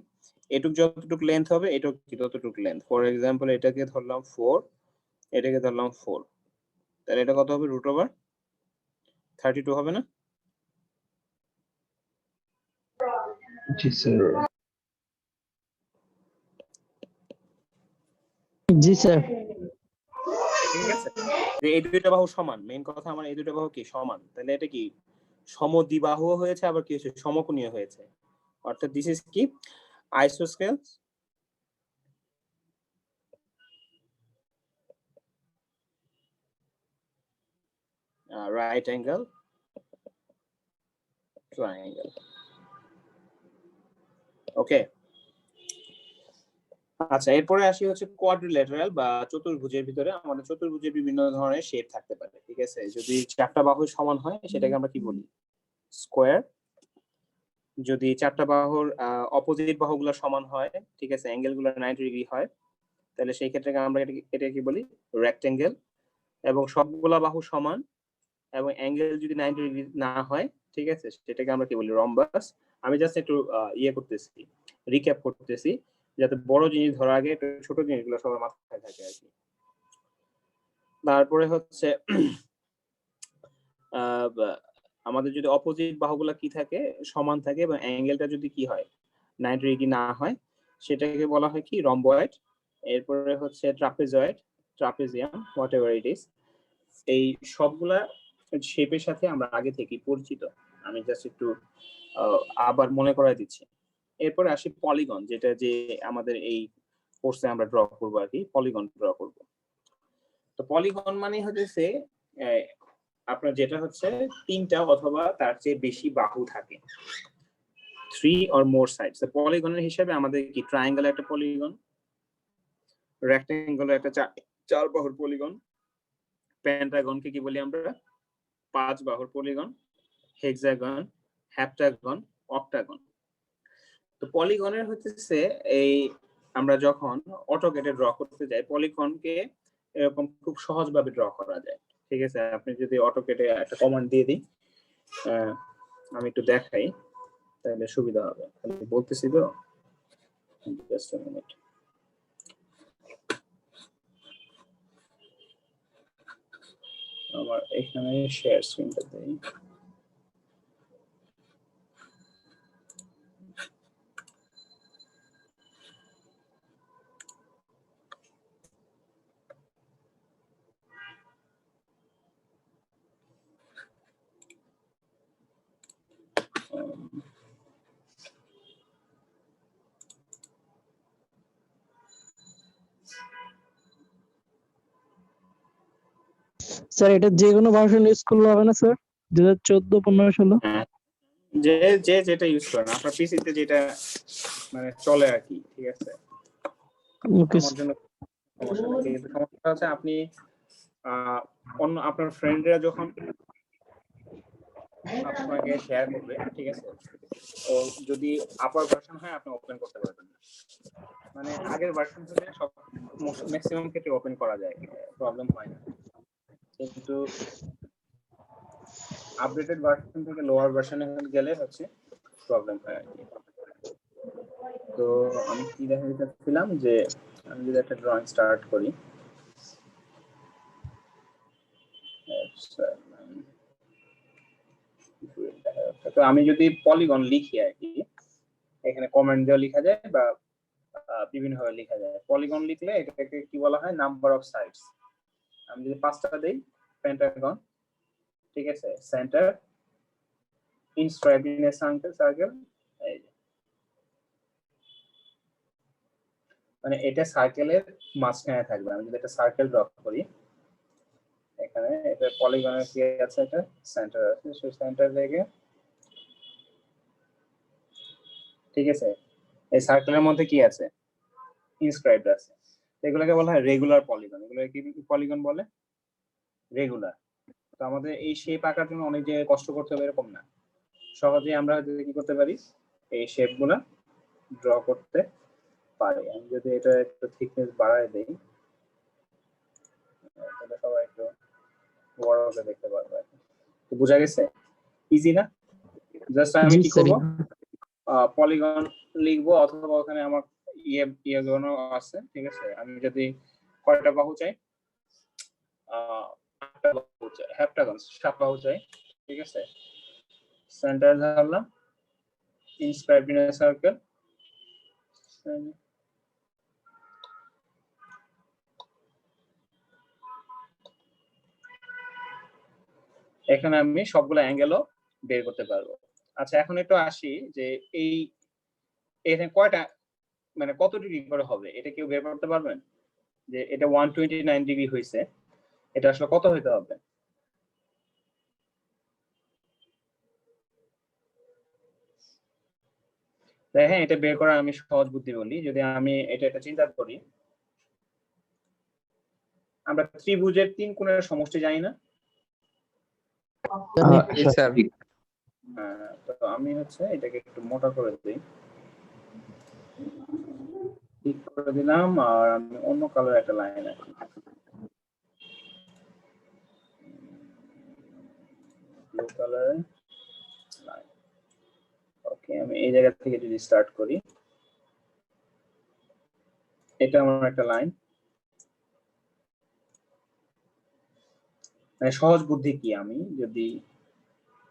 এটুক যতটুকু লেন্থ হবে এটাও কি ততটুকু লেন্থ। ফর এক্সাম্পল এটাকে ধরলাম 4, এটাকে ধরলাম 4, তাহলে এটা কত হবে? √32 হবে না? জি স্যার। জি স্যার। ঠিক আছে, যে এই দুইটা বাহু সমান, মেইন কথা আমার এই দুইটা বাহু কি সমান, তাহলে এটা কি সমদ্বিবাহু হয়েছে, আবার কি হয়েছে? সমকোণীয় হয়েছে। অর্থাৎ দিস ইজ কি আইসোস্কেলস রাইট অ্যাঙ্গেল ট্রায়াঙ্গেল। ওকে, আচ্ছা, এরপরে আসি হচ্ছে কোয়াড্রিল্যাটারাল বা চতুর্ভুজের ভিতরে আমাদের চতুর্ভুজের বিভিন্ন ধরনের শেপ থাকতে পারে, ঠিক আছে। যদি চারটা বাহু সমান হয় সেটাকে আমরা কি বলি? স্কোয়ার। যদি চারটা বাহুর অপোজিট বাহুগুলো সমান হয়, ঠিক আছে, অ্যাঙ্গেল গুলো 90 ডিগ্রি হয়, তাহলে সেই ক্ষেত্রে আমরা এটা কি বলি? রেক্টেঙ্গেল। এবং সবগুলা বাহু সমান এবং অ্যাঙ্গেল যদি 90 ডিগ্রি না হয়, ঠিক আছে, সেটাকে আমরা কি বলি? রম্বাস। আমি জাস্ট একটু ইয়ে করতেছি, রিক্যাপ করতেছি, যাতে বড় জিনিস ধরার আগে একটু ছোট জিনিসগুলো সবার মাথায় থাকে আর কি। তারপরে হচ্ছে আমাদের যদি অপোজিট বাহুগুলো কি থাকে? সমান থাকে, এবং অ্যাঙ্গেলটা যদি কি হয়? 90 ডিগ্রি না হয়, সেটাকে বলা হয় কি? রম্বয়েড। এরপরে হচ্ছে trapezoid, trapezium, what ever it is. এই সবগুলা শেপের সাথে আমরা আগে থেকেই পরিচিত। আমি জাস্ট একটু আবার মনে করাই দিচ্ছি। এরপরে আসি পলিগন, যেটা যে আমাদের এই কোর্সে আমরা ড্র করবো আর কি, পলিগন ড্র করব। তো পলিগন মানে হচ্ছে আপনার যেটা হচ্ছে তিনটা অথবা তার চেয়ে বেশি বাহু থাকে, 3 or more sides। তো পলিগনের হিসাবে আমাদের কি ট্রায়াঙ্গেল একটা পলিগন, রেক্টেঙ্গল একটা চার বাহুর পলিগন, পেন্টাগনকে কি বলি আমরা? 5 বাহুর পলিগন, হেক্সাগন, হ্যাপ্টাগন, অক্টাগন। তো পলিগনের হচ্ছে এই আমরা যখন অটোকেটে ড্র করতে যাই পলিগনকে এরকম খুব সহজভাবে ড্র করা যায়। ঠিক আছে, আপনি যদি অটোকেটে একটা কমান্ড দিয়ে দিই, আমি একটু দেখাই তাহলে সুবিধা হবে। আমি বলতেছি তো, জাস্ট আ মিনিট। আমার এখানে শেয়ার স্ক্রিনটা দেই। স্যার এটা যে কোনো ভার্সন ইউজ করলে হবে না স্যার? 2014, 15, 16? হ্যাঁ, যে যে যেটা ইউজ করেন আপনার পিসিতে যেটা মানে চলে আর কি। ঠিক আছে, ওকে আমার জন্য সমস্যা নেই, কিন্তু সমস্যা হচ্ছে আপনি অন্য আপনার ফ্রেন্ডরা যখন আপনাকে শেয়ার করবে, ঠিক আছে, ও যদি আপার ভার্সন হয় আপনি ওপেন করতে পারবেন না। মানে আগের ভার্সন হলে সব ম্যাক্সিমাম ক্ষেত্রে ওপেন করা যায়, প্রবলেম হয় না, কিন্তু আপডেটেড ভার্সন থেকে লোয়ার ভার্সনে গেলে হচ্ছে প্রবলেম হয় আর কি। তো আমি কি দেখাতে চাচ্ছিলাম যে আমি যদি একটা ড্রয়িং স্টার্ট করি, তো আমি যদি পলিগন লিখি আর কি, এখানে কমেন্ট দিয়ে লেখা যায় বা বিভিন্ন ভাবে লেখা যায়। পলিগন লিখলে এটাকে কি বলা হয়, নাম্বার অফ সাইডস। আমি যদি 5টা দেই, পেন্টাগন, ঠিক আছে, centre, inscribed in a circle, এই যে মানে এটা সার্কেলের মাঝখানে থাকবে। আমি যদি একটা সার্কেল ড্র করি, এখানে এটা পলিগনের কি আছে, এটা সেন্টার আছে, সেই সেন্টার থেকে, ঠিক আছে, এই সার্কেলের মধ্যে কি আছে, ইনস্ক্রাইবড আছে। এগুলোকে বলা হয় রেগুলার পলিগন। এগুলো কি পলিগন বলে? রেগুলার। তো আমাদের এই শেপ আঁকার জন্য অনেক জায়গায় কষ্ট করতে হবে এরকম না, সহজেই আমরা কি করতে পারি, এই শেপগুলো ড্র করতে পারি। আমি যদি এটা একটু থিকনেস বাড়ায় দেই তাহলে সবাই একটু বড় করে দেখতে পারবে। তো বোঝা গেছে? ইজি না? জাস্ট আমি কি করব, পলিগন লিখবো, অথবা ওখানে আমার ইয়েগুলো আছে, ঠিক আছে। আমি যদি কয়টা বাহু চাই, 8টা বাহু চাই, হেপ্টাগন 7 বাহু চাই, ঠিক আছে। সেন্টার ধরলাম, ইনস্ক্রাইবড ইন এ সার্কেল, এখানে আমি সবগুলো অ্যাঙ্গেলও বের করতে পারবো। আচ্ছা, এখন একটু আসি যে এই এখানে কয়টা মানে কত ডিগ্রি করে হবে, এটা কেউ বের করতে পারবেন? যে এটা 129 ডিগ্রি হয়েছে, এটা আসলে কত হইতে হবে? দেখেন, এটা বের করা আমি সহজ বুদ্ধি বলি। যদি আমি এটা চিন্তা করি, আমরা ত্রিভুজের 3 কোণের সমষ্টি জানি না? জি স্যার। তো আমি হচ্ছে এটাকে একটু মোটা করে দিই, ঠিক করে দিলাম, আর আমি অন্য কালার একটা লাইন আঁকি, ব্লু কালার লাইন। ওকে, আমি এই জায়গা থেকে যদি স্টার্ট করি, এটা আমার একটা লাইন। মানে সহজ বুদ্ধি কি আমি যদি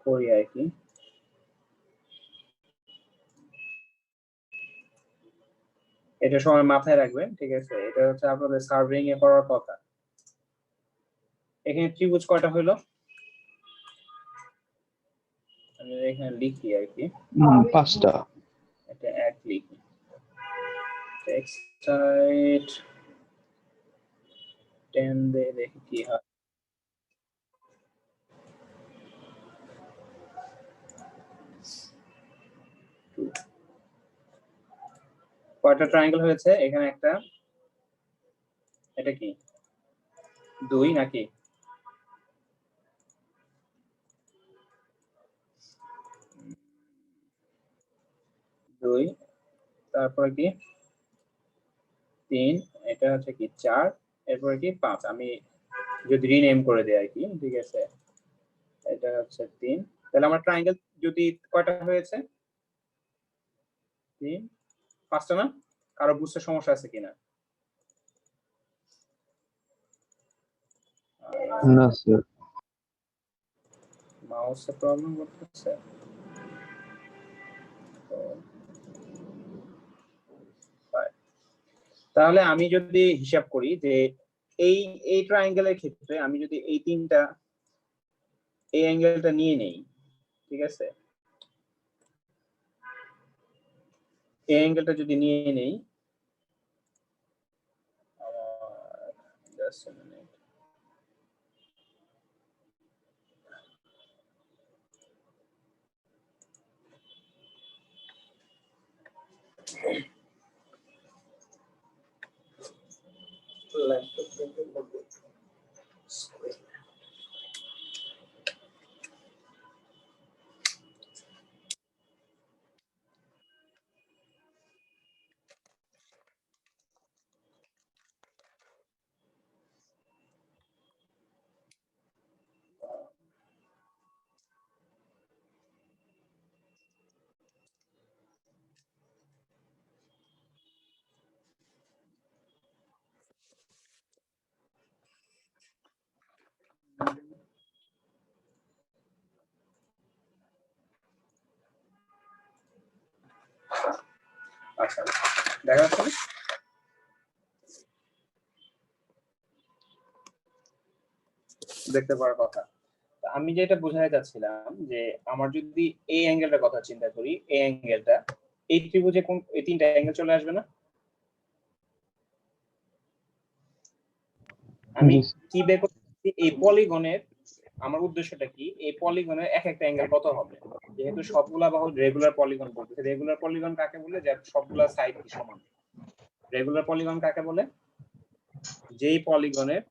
করি আর কি, এটা সময় মাথায় রাখবেন, ঠিক আছে। এটা হচ্ছে আপনাদের সার্ভিং এ করার কথা। এখানে ত্রিভুজ কয়টা হইলো, আমি এখানে লিখি আর কি, 5টা। এটা এক লিখি, টেক্সট সাইড 10 দিয়ে দেখি কি হয়। কয়টা ট্রায়াঙ্গেল হয়েছে এখানে? একটা, এটা কি 2 নাকি? 2, তারপরে কি 3, এটা হচ্ছে কি 4, এরপরে কি 5, আমি যদি রিনেম করে দেই আর কি, ঠিক আছে, এটা হচ্ছে 3, তাহলে আমার ট্রায়াঙ্গেল যদি কয়টা হয়েছে, 3, 5টা না? কারো বুঝতে সমস্যা আছে কিনা? না স্যার। মাউসে প্রবলেম করতেছে। তো, fine. তাহলে আমি যদি হিসাব করি যে এই ট্রায়াঙ্গেলের ক্ষেত্রে আমি যদি এই তিনটা এই অ্যাঙ্গেলটা নিয়ে নেই, ঠিক আছে, এই অ্যাঙ্গেলটা যদি নিয়ে নেই, just a minute. আচ্ছা, দেখা যাচ্ছে না? দেখতে পাওয়ার কথা। আমি যেটা বোঝাতে চাচ্ছিলাম যে আমার যদি এই অ্যাঙ্গেলটার কথা চিন্তা করি, এই অ্যাঙ্গেলটা এই ত্রিভুজে কোন এই তিনটা অ্যাঙ্গেল চলে আসবে না? আমি জি স্যার। কি বের করতেছি, এই পলিগনের আমার উদ্দেশ্যটা কি, এই পলিগনের এক একটা অ্যাঙ্গেল কত হবে, যেহেতু সবগুলা বাহু রেগুলার পলিগন বলতেছে। রেগুলার পলিগন কাকে বলে? যে সবগুলা সাইড কি সমান। রেগুলার পলিগন কাকে বলে? যেই পলিগনের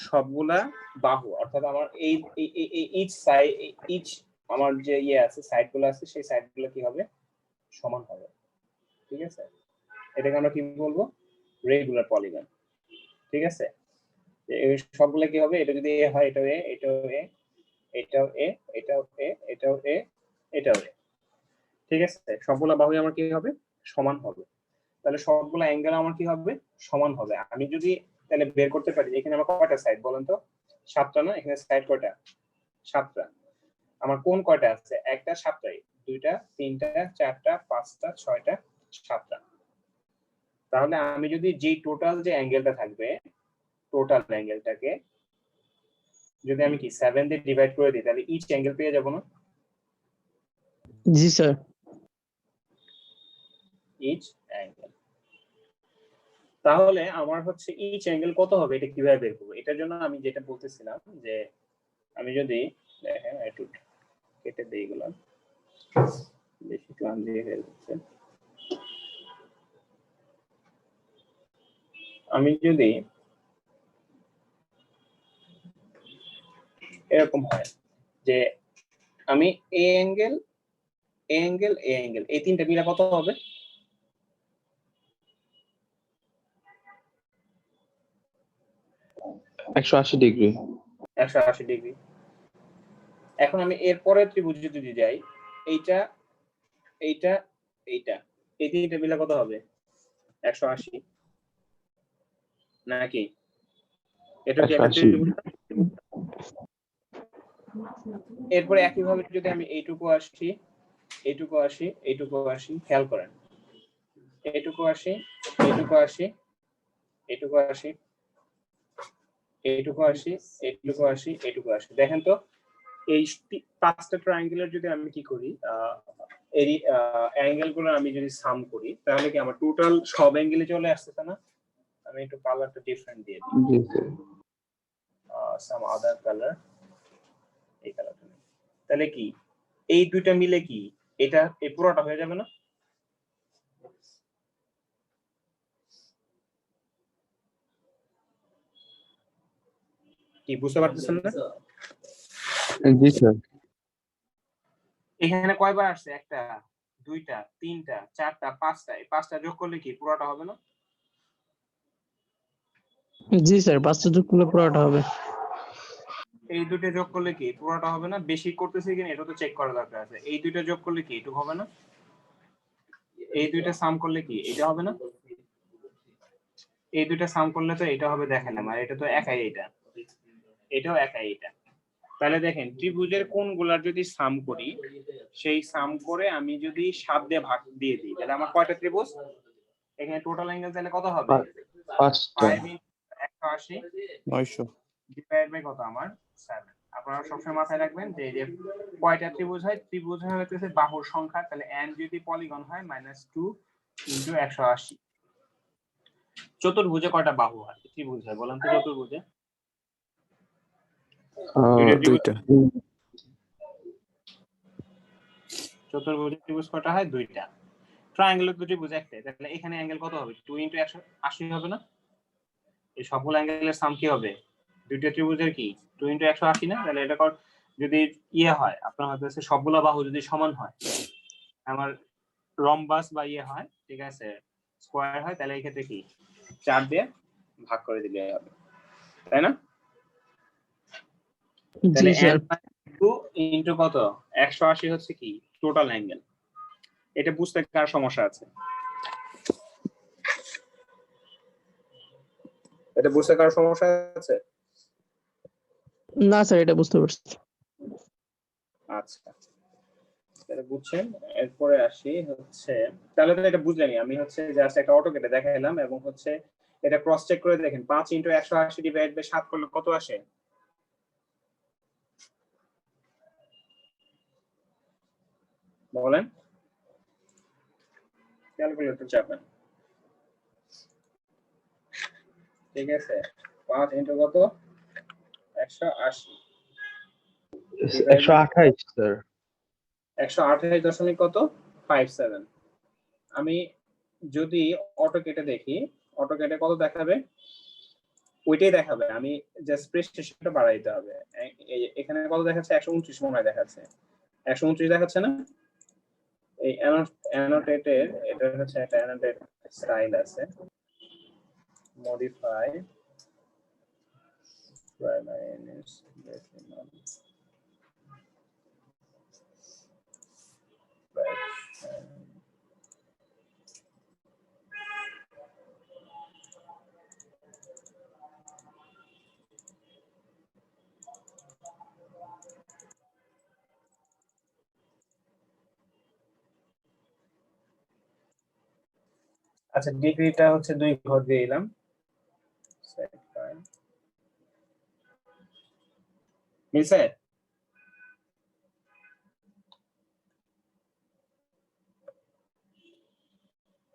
সবগুলা বাহু, অর্থাৎ আমার এই ইচ সাইড, ইচ আমার যে ইয়ে আছে, সাইডগুলো আছে, সেই সাইডগুলো কি হবে? সমান হবে, ঠিক আছে। এটাকে আমরা কি বলবো? রেগুলার পলিগন, ঠিক আছে। এই সবগুলা কি হবে? এটা যদি এ হয়, এটাও এ, এটাও এ, এটাও এ, এটাও এ, এটাও এ, এটাও এ, ঠিক আছে। সবগুলা বাহু আমার কি হবে? সমান হবে। তাহলে সবগুলা অ্যাঙ্গেল আমার কি হবে? সমান হবে। আমি যদি তাহলে বের করতে পারি এখানে আমার কয়টা সাইড বলেন তো? 7টা না? এখানে সাইড কয়টা? 7টা। আমার কোণ কয়টা আছে? একটা, 7টাই। 2টা, 3টা, 4টা, 5টা, 6টা, 7টা। তাহলে আমি যদি যে টোটাল যে অ্যাঙ্গেলটা থাকবে, টোটাল অ্যাঙ্গেলটাকে যদি আমি কি 7 দিয়ে ডিভাইড করে দিই, তাহলে ইচ অ্যাঙ্গেল পেয়ে যাব না? জি স্যার। Each angle. তাহলে আমার হচ্ছে ইচ অ্যাঙ্গেল কত হবে, এটা কিভাবে বের করব? এটার জন্য আমি যেটা বলতেছিলাম যে আমি যদি দেখেন একটু কেটে দেই, এগুলো বেশি ক্লান্তি হয়ে যাচ্ছে। আমি যদি এরকম হয় যে আমি এ অ্যাঙ্গেল, এ অ্যাঙ্গেল, এ অ্যাঙ্গেল, এই তিনটা মিলে কত হবে? একশো ডিগ্রি। 180 ডিগ্রি। এখন আমি এর পরের ত্রিভুজ যদি যাই, এইটা, এইটা, এইটা, এই তিনটা মিলে কত হবে? 180 নাকি? এটা কি একটা 180। ত্রিভুজ? এরপরে একইভাবে যদি আমি এইটুকু আসি, এইটুকু আসি, এইটুকু আসি, খেয়াল করেন, এইটুকু আসি, এইটুকু আসি, এইটুকু আসি, এইটুকু আসি, এইটুকু আসি, এইটুকু আসি, দেখেন তো এই 5টা ট্রায়াঙ্গেলের যদি আমি কি করি, এই অ্যাঙ্গেল গুলো আমি যদি সাম করি, তাহলে কি আমার টোটাল সব অ্যাঙ্গেলে চলে আসতেছে না? আমি একটু কালারটা ডিফারেন্ট দিয়ে দিই, জি স্যার। সাম আদার কালার, এই কালারটা। তাহলে কি এই দুইটা মিলে কি এটা এই পুরোটা হয়ে যাবে না? কি বুঝতে পারতেছেন না? জি স্যার। এখানে কয়বার আসছে? একটা, দুইটা, তিনটা, চারটা, পাঁচটা। এই 5টা যোগ করলে কি পুরোটা হবে না? জি স্যার 5টা যোগ করলে পুরোটা হবে। এই দুটো যোগ করলে কি পুরোটা হবে না? বেশি করতেছি কিনা এটা তো চেক করা দরকার আছে। এই দুটো যোগ করলে কি এটুকু হবে না? এই দুইটা সাম করলে কি এটা হবে না? এই দুইটা সাম করলে তো এটা হবে দেখালাম, আর এটা তো একাই এটা, এটাও একাই এটা। তাহলে দেখেন ত্রিভুজের কোণগুলার যদি সাম করি, সেই সাম করে আমি যদি 7 দিয়ে ভাগ দিয়ে দিই, তাহলে আমার কয়টা ত্রিভুজ? এখানে টোটাল অ্যাঙ্গেল তাহলে কত হবে? 5টা 5 × 180 900 ডিভাইড বাই কত আমার 7। আপনারা সবসময় মাথায় রাখবেন যে এই যে কয়টা ত্রিভুজ হয়, ত্রিভুজ হচ্ছে বাহুর সংখ্যা, তাহলে n যদি পলিগন হয় -2 × 180। চতুর্ভুজে কয়টা বাহু হয়? ত্রিভুজ হয় বলেন তো চতুর্ভুজে? দুইটা। চতুর্ভুজে ত্রিভুজ কয়টা হয়? দুইটা। ট্রায়াঙ্গেলের দুটি ত্রিভুজ একটাই, তাহলে এখানে অ্যাঙ্গেল কত হবে? 2 × 180 হবে না? এই সবগুলো অ্যাঙ্গেলের সাম কি হবে? দুইটা ত্রিভুজের কি 2 × 180 না? তাহলে এটা যদি ইয়ে হয় আপনার হচ্ছে সবগুলো বাহু যদি সমান হয়, আমার রম্বাস বা ইয়ে হয়, ঠিক আছে, স্কয়ার হয়, তাহলে এই ক্ষেত্রে কি 4 দিয়ে ভাগ করে দিলে হবে, তাই না? তাহলে জি স্যার। n/2 ইনটু কত 180 হচ্ছে কি টোটাল অ্যাঙ্গেল। এটা বুঝতে কার সমস্যা আছে? এটা বুঝতে কার সমস্যা আছে? না স্যার এটা বুঝতে পারছি। আচ্ছা, তাহলে বুঝছেন। এরপরে আসি হচ্ছে, তাহলে তো এটা বুঝলেনই, আমি হচ্ছে জাস্ট একটা অটো কেটে দেখাইলাম এবং হচ্ছে এটা ক্রস চেক করে দেখেন 5 × 180 ডিভাইড বাই 7 করলে কত আসে? বলেন, ক্যালকুলেটর চাপেন। ঠিক আছে, 5 × কত 180 128 স্যার। 128 দশমিক কত 57। আমি যদি অটো কেটে দেখি, অটো কেটে কত দেখাবে? ওইটাই দেখাবে, আমি জাস্ট প্রেসিশনটা বাড়াইতে হবে। এখানে কত দেখাচ্ছে? 129 মনে হয় দেখাচ্ছে, 129 দেখাচ্ছে না? এই অ্যানোটেটের এটা হচ্ছে একটা অ্যানোটেট স্টাইল আছে, মডিফাই প্রাইমারিস ডেসিমাল ফ্র্যাকশন। আচ্ছা, ডিগ্রিটা হচ্ছে 2 ঘর দিয়ে দিলাম। মিলছে?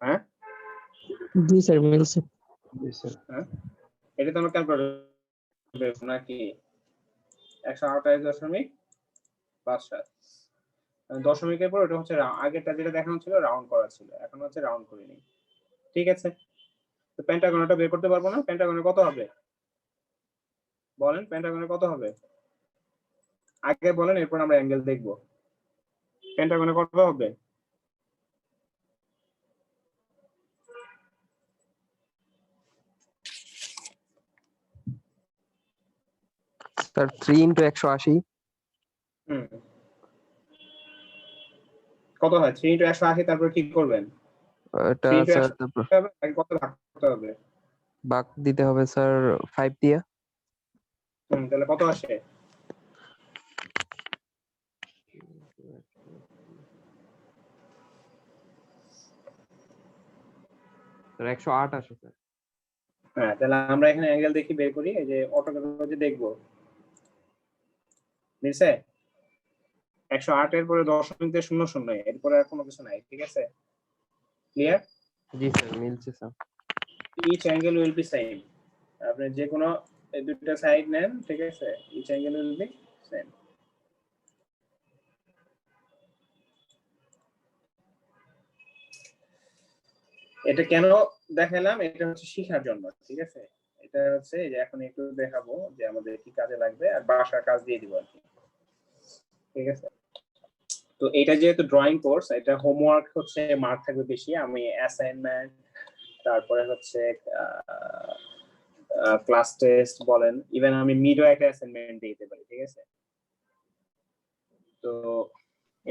হ্যাঁ জি স্যার মিলছে। হ্যাঁ, এটা তো আমরা ক্যালকুলেটর নাকি 128.57। দশমিকের পর ওটা হচ্ছে আগেরটা যেটা দেখানো ছিল রাউন্ড করা ছিল, এখন হচ্ছে রাউন্ড করিনি। ঠিক আছে, তো পেন্টাগনটা বের করতে পারবো না? পেন্টাগনের কত হবে বলেন? পেন্টাগনের কত হবে আগে বলেন, এরপর আমরা অ্যাঙ্গেল দেখব। পেন্টাগনের কত হবে? স্যার 3 × 180 হুম, কত হয়? 3 × 180, তারপর কি করবেন? এটা 3 × স্যার 180 তারপর হবে, আগে কত ভাগ করতে হবে? ভাগ দিতে হবে স্যার 5 দিয়ে। তাহলে কত আসে? স্যার 108 আসে স্যার। হ্যাঁ, তাহলে আমরা এখানে অ্যাঙ্গেল দেখি বের করি, এই যে অটোমেটিক দেখবো মিলছে। 108 এর পরে দশমিক দিয়ে 00, এরপরে আর কোনো কিছু নাই। ঠিক আছে, ক্লিয়ার? জি স্যার মিলছে sir. Each angle will be same. আপনি যে কোনো দুটো সাইড নেন, ঠিক আছে, each angle will be same. এটা কেন দেখালাম? এটা হচ্ছে শেখার জন্য, ঠিক আছে। এটা হচ্ছে যে এখন একটু দেখাবো যে আমাদের কি কাজে লাগবে, আর বাসার কাজ দিয়ে দিব আর কি। ঠিক আছে, তো এটা যেহেতু ড্রয়িং কোর্স, এটা হোমওয়ার্ক হচ্ছে মার্ক থাকবে বেশি। আমি অ্যাসাইনমেন্ট, তারপরে হচ্ছে ক্লাস টেস্ট বলেন, ইভেন আমি মিডও একটা অ্যাসাইনমেন্ট দিতে পারি, ঠিক আছে? তো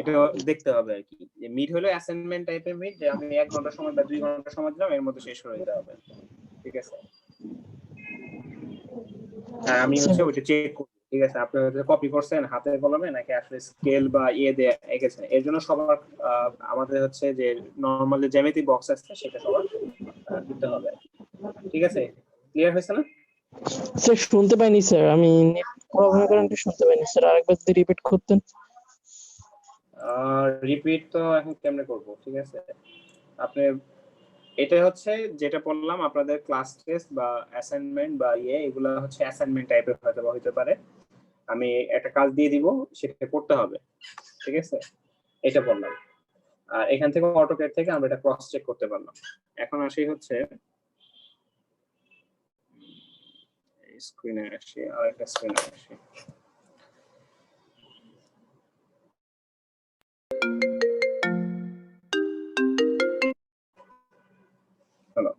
এটা দেখতে হবে আর কি, যে মিড হলো অ্যাসাইনমেন্ট টাইপের মিড, যে আমি 1 ঘন্টা সময় বা 2 ঘন্টা সময় দিলাম, এর মধ্যে শেষ করে দিতে হবে, ঠিক আছে? আর আমি হচ্ছে ওইটা চেক করব, ঠিক আছে? আপনি হয়তো কপি করছেন হাতে কলমে নাকি আসলে স্কেল বা ইয়ে দিয়ে এঁকেছেন, এর জন্য সবার আমাদের হচ্ছে যে নরমাল যে জ্যামিতি বক্স আছে সেটা সবার দিতে হবে, ঠিক আছে? ক্লিয়ার হয়েছে না? স্যার শুনতে পাইনি স্যার, আমি নেট প্রবলেমের কারণে একটু শুনতে পাইনি স্যার, আরেকবার যদি রিপিট করতেন। রিপিট তো এখন কেমনে করব, ঠিক আছে? আপনি এটা হচ্ছে যেটা বললাম আপনাদের ক্লাস টেস্ট বা অ্যাসাইনমেন্ট বা ইয়ে, এগুলো হচ্ছে অ্যাসাইনমেন্ট টাইপের হতে পারে। আমি একটা কাজ দিয়ে দিব, সেটা করতে হবে, ঠিক আছে? এটা বললাম। আর এখান থেকে অটোক্যাড থেকে আমরা এটা ক্রস চেক করতে পারলাম। এখন আসি হচ্ছে স্ক্রিনে আসি, আর একটা স্ক্রিনে আসি। হ্যালো,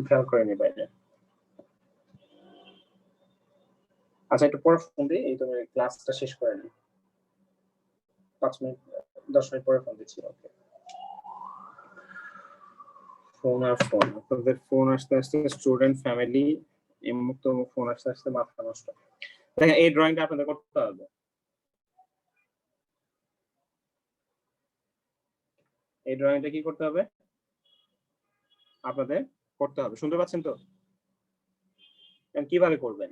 খেয়াল করেনি বাইরে। আচ্ছা, একটু পরে ফোন দিই, এই তুমি ক্লাসটা শেষ করে নি, 5 মিনিট 10 মিনিট পরে ফোন দিচ্ছি। ওকে, ফোন আর ফোন, আপনাদের ফোন আসতে আসতে স্টুডেন্ট ফ্যামিলি মুক্ত ফোন আসতে আসতে মাথা নষ্ট। দেখেন, এই ড্রয়িংটা আপনাদের করতে হবে, এই ড্রয়িংটা কি করতে হবে আপনাদের করতে হবে, শুনতে পাচ্ছেন তো? কিভাবে করবেন,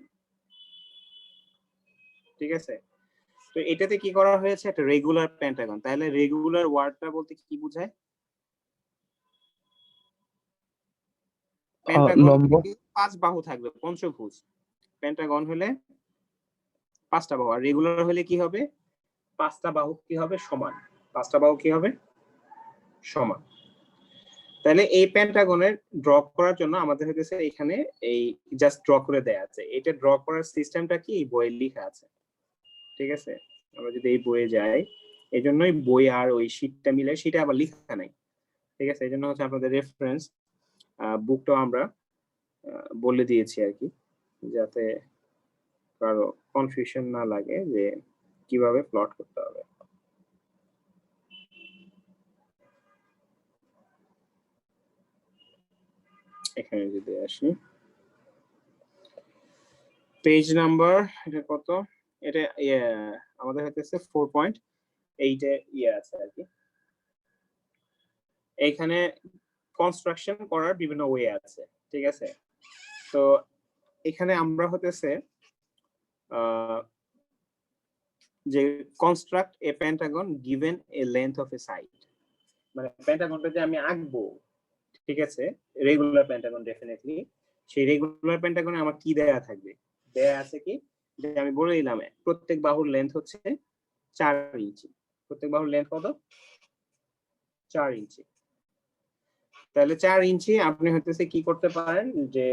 ঠিক আছে? তো এটাতে কি করা হয়েছে, একটা রেগুলার পেন্টাগন। তাহলে রেগুলার ওয়ার্ডটা বলতে কি বোঝায়? পেন্টাগন লম্ব 5 বাহু থাকবে, পঞ্চভুজ। পেন্টাগন হলে 5টা বাহু, আর রেগুলার হলে কি হবে? 5টা বাহু কি হবে? সমান। 5টা বাহু কি হবে? সমান। তাহলে এই পেন্টাগনের ড্র করার জন্য আমাদের হচ্ছে এখানে এই জাস্ট ড্র করে দেয়া আছে। এটা ড্র করার সিস্টেমটা কি এই বইয়ে লেখা আছে, ঠিক আছে? আমরা যদি এই বইয়ে যাই, এই জন্যই বই আর ওই শীটটা মিলে, সেটা আবার লেখা নাই, ঠিক আছে? এই জন্য হচ্ছে আপনাদের রেফারেন্স বুকটা আমরা বলে দিয়েছি আর কি, যাতে কারো কনফিউশন না লাগে যে কিভাবে প্লট করতে হবে। এখানে যদি আসি, পেজ নাম্বার এটা কত? এটা আমাদের হচ্ছে 4.8 এ ইয়ে আছে আর কি। এইখানে কনস্ট্রাকশন করার বিভিন্ন ওয়ে আছে, ঠিক আছে? তো এখানে আমরা হতেছে যে construct A Pentagon given a length of A side, মানে পেন্টাগনটা যে আমি আঁকবো, ঠিক আছে? রেগুলার পেন্টাগন ডেফিনেটলি, সেই রেগুলার পেন্টাগনে আমার কি দেয়া থাকবে? দেয়া আছে কি, যে আমি বলে দিলাম প্রত্যেক বাহুর লেন্থ হচ্ছে 4 ইঞ্চি। প্রত্যেক বাহুর লেন্থ কত? 4 ইঞ্চি। তাহলে 4 ইঞ্চি আপনি হতেছে কি করতে পারেন, যে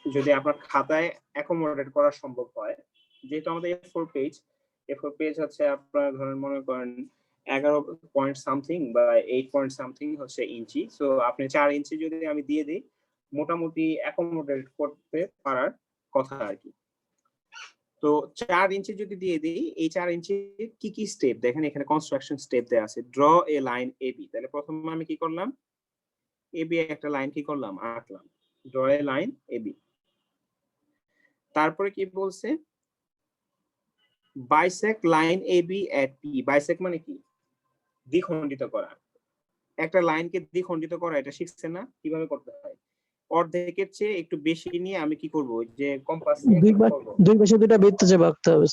যদি আপনার খাতায় অ্যাকোমোডেট করা সম্ভব হয়, যেহেতু আমাদের A4 পেজ হচ্ছে আপনার ধরেন মনে করেন 11 পয়েন্ট সামথিং বা 8 পয়েন্ট সামথিং হচ্ছে ইঞ্চি। সো আপনি 4 ইঞ্চি যদি আমি দিয়ে দিই, মোটামুটি অ্যাকোমোডেট করতে পারার কথা আর কি। তো 4 ইঞ্চি যদি দিয়ে দিই, এই 4 ইঞ্চি কি কি স্টেপ দেখেন, এখানে কনস্ট্রাকশন স্টেপ দেওয়া আছে। ড্র এ লাইন এবি, তাহলে প্রথমে আমি কি করলাম? এবি একটা লাইন কি করলাম? আঁকলাম। Draw a line AB. তারপরে কি বলছে? Bisect line AB at P. Bisect মানে কি? দ্বিখণ্ডিত করা। একটা লাইনকে দ্বিখণ্ডিত করা, এটা শিখছেন না কিভাবে করতে হয়? অর্ধেকের চেয়ে একটু বেশি নিয়ে আমি কি করব, যে কম্পাস নিয়ে কি করব? দুই পাশে দুইটা বৃত্তচাপ আঁকতে হবে।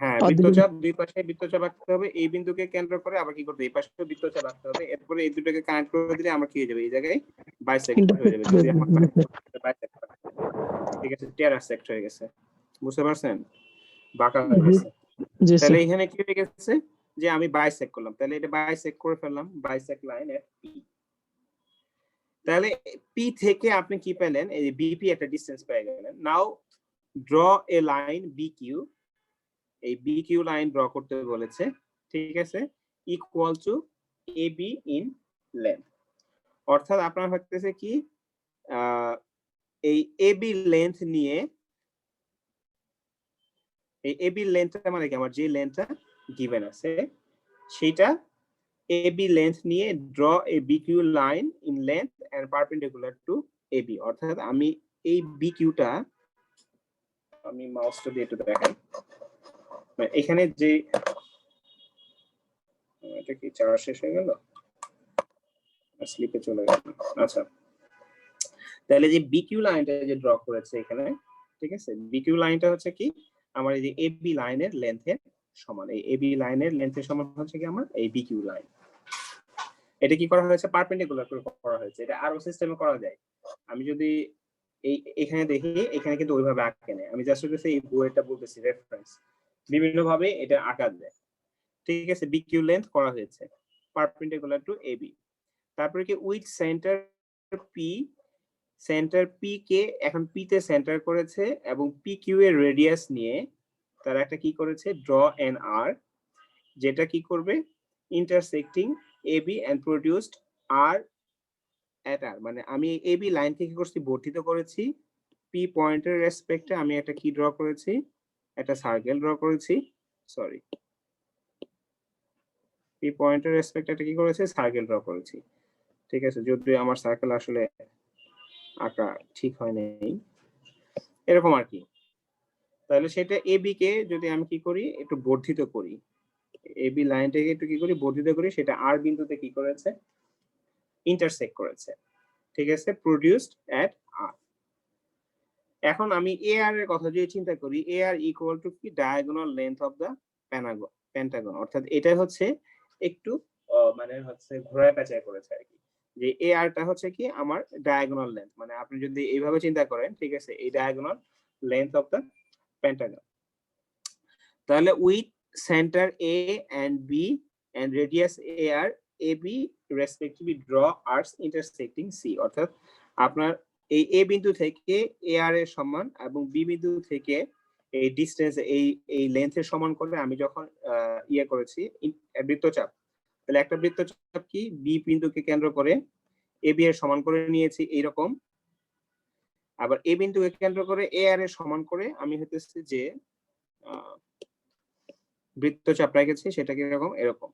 হ্যাঁ, বৃত্তচাপ, দুই পাশে বৃত্তচাপ আঁকতে হবে। এই বিন্দুকে কেন্দ্র করে আবার কি করতে হবে? এই পাশে বৃত্তচাপ আঁকতে হবে। এরপরে এই দুটোকে কানেক্ট করে দিলে আমার কি হয়ে যাবে? এই জায়গায় বাইসেক্ট হয়ে যাবে। যদি আমার বাইসেক্ট, ঠিক আছে, টেরাসেক্ট হয়ে গেছে। বুঝতে পারছেন? বাঁকা হয়ে গেছে। তাহলে এখানে কি হয়ে গেছে, যে আমি বাইসেক্ট করলাম, তাহলে এটা বাইসেক্ট করে ফেললাম, বাইসেক্ট লাইন এট পি। তাহলে পি থেকে আপনি কি পেলেন? এই বিপি একটা ডিসটেন্স পেয়ে গেলেন। Now draw a line B Q এই বিকিউ লাইন ড্র করতে বলেছে, ঠিক আছে, equal to AB in length. অর্থাৎ আপনার হচ্ছে কি এই এবি লেন্থ নিয়ে, এই এবি লেন্থটা মানে কি, আমার যে লেন্থটা গিভেন আছে সেটা এবি লেন্থ নিয়ে draw a BQ line in length and perpendicular to AB. অর্থাৎ আমি এই বিকিউটা, আমি মাউসটা দিয়ে একটু দেখাই, এখানে যে এটা কি চার্জ শেষ হয়ে গেল, স্লিপে চলে গেল। আচ্ছা, তাহলে যে বিকিউ লাইনটা যে ড্র করেছে এখানে, ঠিক আছে, বিকিউ লাইনটা হচ্ছে কি আমার এই যে এবি লাইনের লেন্থের সমান। এই এবি লাইনের লেন্থের সমান হচ্ছে কি আমার এই বিকিউ লাইন। এটা কি করা হয়েছে, পারপেন্ডিকুলার করে করা হয়েছে। এটা আরো সিস্টেমে করা যায়। আমি যদি এই এখানে দেখি, এখানে কিন্তু ওইভাবে আঁকে নেই, আমি জাস্ট হচ্ছে এই বইটা বলতেছি রেফারেন্স, বিভিন্ন ভাবে এটা আঁকা যায়, ঠিক আছে। বিকিউ লেন্থ করা হয়েছে পারপেন্ডিকুলার টু এবি। তারপরে কি with centre P, centre P কে এখন পি তে সেন্টার করেছে এবং পি কিউ এর রেডিয়াস নিয়ে তারা একটা কি করেছে, ড্র এন আর, যেটা কি করবে, ইন্টারসেক্টিং এবি এন্ড প্রডিউসড আর এট আর। মানে আমি এবি লাইন থেকে করছি বর্ধিত করেছি, পি পয়েন্টের রেসপেক্টে আমি একটা কি ড্র করেছি, একটা সার্কেল ড্র করেছি, সরি, পি পয়েন্টের রেসপেক্টে একটা কি করেছি, সার্কেল ড্র করেছি, ঠিক আছে। যদি আমার সার্কেল আসলে আঁকা ঠিক হয় নাই, এরকম আর কি। তাহলে সেটা এবি কে যদি আমি কি করি, একটু বর্ধিত করি, এবি লাইনটাকে একটু কি করি, বর্ধিত করি, সেটা আর বিন্দুতে কি করেছে, ইন্টারসেক্ট করেছে, ঠিক আছে, প্রোডিউসড এট আর। এখন আমি এ আর এর কথা যদি চিন্তা করি, এ আর ইকুয়াল টু কি, diagonal length of the pentagon. অর্থাৎ এটা হচ্ছে একটু মানে হচ্ছে ঘোরায় পেঁচায় করেছে আর কি, যে এ আরটা হচ্ছে কি আমার ডায়াগোনাল লেন্থ। মানে আপনি যদি এইভাবে চিন্তা করেন, ঠিক আছে, এই diagonal length of the pentagon. তাহলে with centre A and B and radius A R, A B respectively draw arcs intersecting C. অর্থাৎ আপনার এই এ বিন্দু থেকে এ আর এর সমান এবং বি বিন্দু থেকে এই ডিসটেন্স, এই লেন্থের সমান করে আমি যখন ইয়ে করেছি বৃত্তচাপ, তাহলে একটা বৃত্তচাপ কি বি বিন্দুকে কেন্দ্র করে এ বি এর সমান করে নিয়েছি এইরকম, আবার এ বিন্দুকে কেন্দ্র করে এ আর এর সমান করে আমি হতেছে যে বৃত্তচাপ রেখেছি, সেটা কিরকম, এরকম,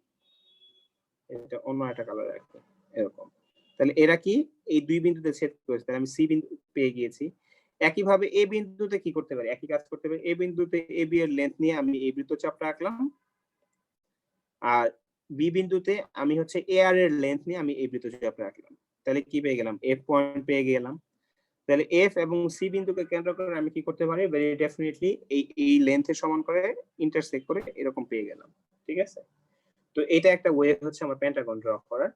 এটা অন্য একটা কালার রাখি, এরকম। তাহলে এরা কি এই দুই বিন্দুতে ছেদ করেছে, তাহলে আমি সি বিন্দু পেয়ে গিয়েছি। একইভাবে এ বিন্দুতে কি করতে পারি, একই কাজ করতে পারি, এ বিন্দুতে এ বি এর লেন্থ নিয়ে আমি এই বৃত্তচাপটা আঁকলাম, আর বি বিন্দুতে আমি হচ্ছে এ আর এর লেন্থ নিয়ে আমি এই বৃত্তচাপটা আঁকলাম। তাহলে কি পেয়ে গেলাম, এফ পয়েন্ট পেয়ে গেলাম। তাহলে এফ এবং সি বিন্দুকে কেন্দ্র করে আমি কি করতে পারি, ভেরি ডেফিনেটলি এই লেন্থের সমান করে ইন্টারসেক্ট করে এরকম পেয়ে গেলাম, ঠিক আছে। তো এটা একটা ওয়ে হচ্ছে আমার পেন্টাগন ড্র করার।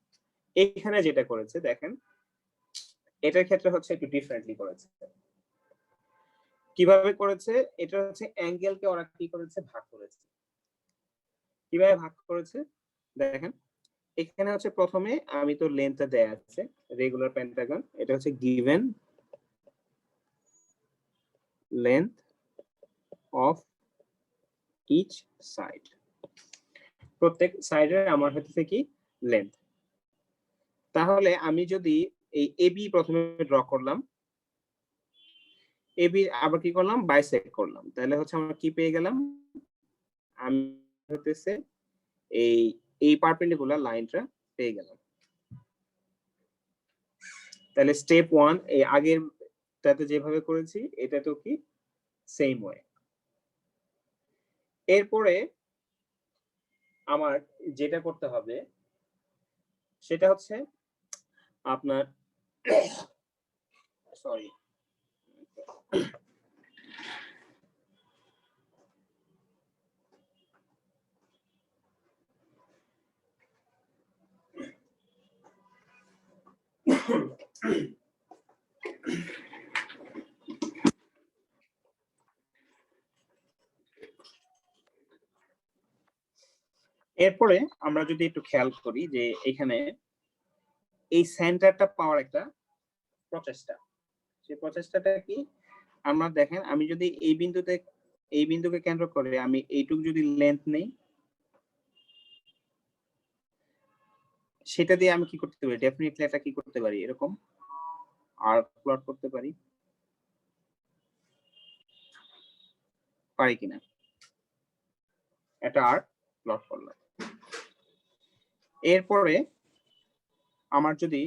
এইখানে যেটা করেছে দেখেন, এটার ক্ষেত্রে হচ্ছে একটু ডিফারেন্টলি করেছে। কিভাবে করেছে, এটা হচ্ছে অ্যাঙ্গেলকে ওরা কি করেছে, ভাগ করেছে। কিভাবে ভাগ করেছে দেখেন, এখানে হচ্ছে প্রথমে আমি তো লেন্থটা দেয়া আছে রেগুলার পেন্টাগন, এটা হচ্ছে given length of each side, প্রত্যেক সাইডে আমার হচ্ছে কি লেন্থ। তাহলে আমি যদি এই এবি প্রথমে ড্র করলাম, এবি আবার কি করলাম, বাইসেক্ট করলাম, তাহলে হচ্ছে আমরা কি পেয়ে গেলাম, আমি হতেছে এই পারপেন্ডিকুলার লাইনটা পেয়ে গেলাম। তাহলে স্টেপ 1 এই আগের টাতে যেভাবে করেছি এটা তো কি সেম ওয়ে। এরপরে আমার যেটা করতে হবে সেটা হচ্ছে আপনার সরি এরপরে আমরা যদি একটু খেয়াল করি যে এখানে এই সেন্টারটা পাওয়ার একটা প্রচেষ্টা, সেই প্রচেষ্টাটা কি, আমরা দেখেন আমি যদি এই বিন্দুতে এই বিন্দুকে কেন্দ্র করে আমি এইটুকু যদি লেন্থ নেই, সেটা দিয়ে আমি কি করতে পারি, ডেফিনেটলি এটা কি করতে পারি, এরকম আর্ক প্লট করতে পারি কিনা। এটা আর্ক প্লট করলাম। এরপরে আমার যদি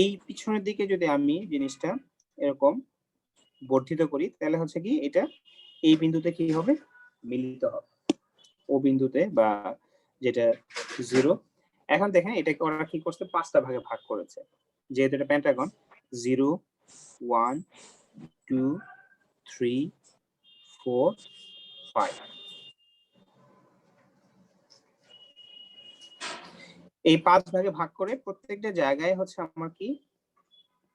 এই পিছনের দিকে যদি আমি জিনিসটা এরকম বর্ধিত করি, তাহলে হচ্ছে কি এটা এই বিন্দুতে কি হবে, মিলিত হবে ও বিন্দুতে, বা যেটা 0। এখন দেখেন এটাকে ওরা কি করছে, 5টা ভাগে ভাগ করেছে, যেহেতু এটা পেন্টাগন। 0 1 2 3 4 5। এই 5 ভাগে ভাগ করে প্রত্যেকটা জায়গায় হচ্ছে আমার কি,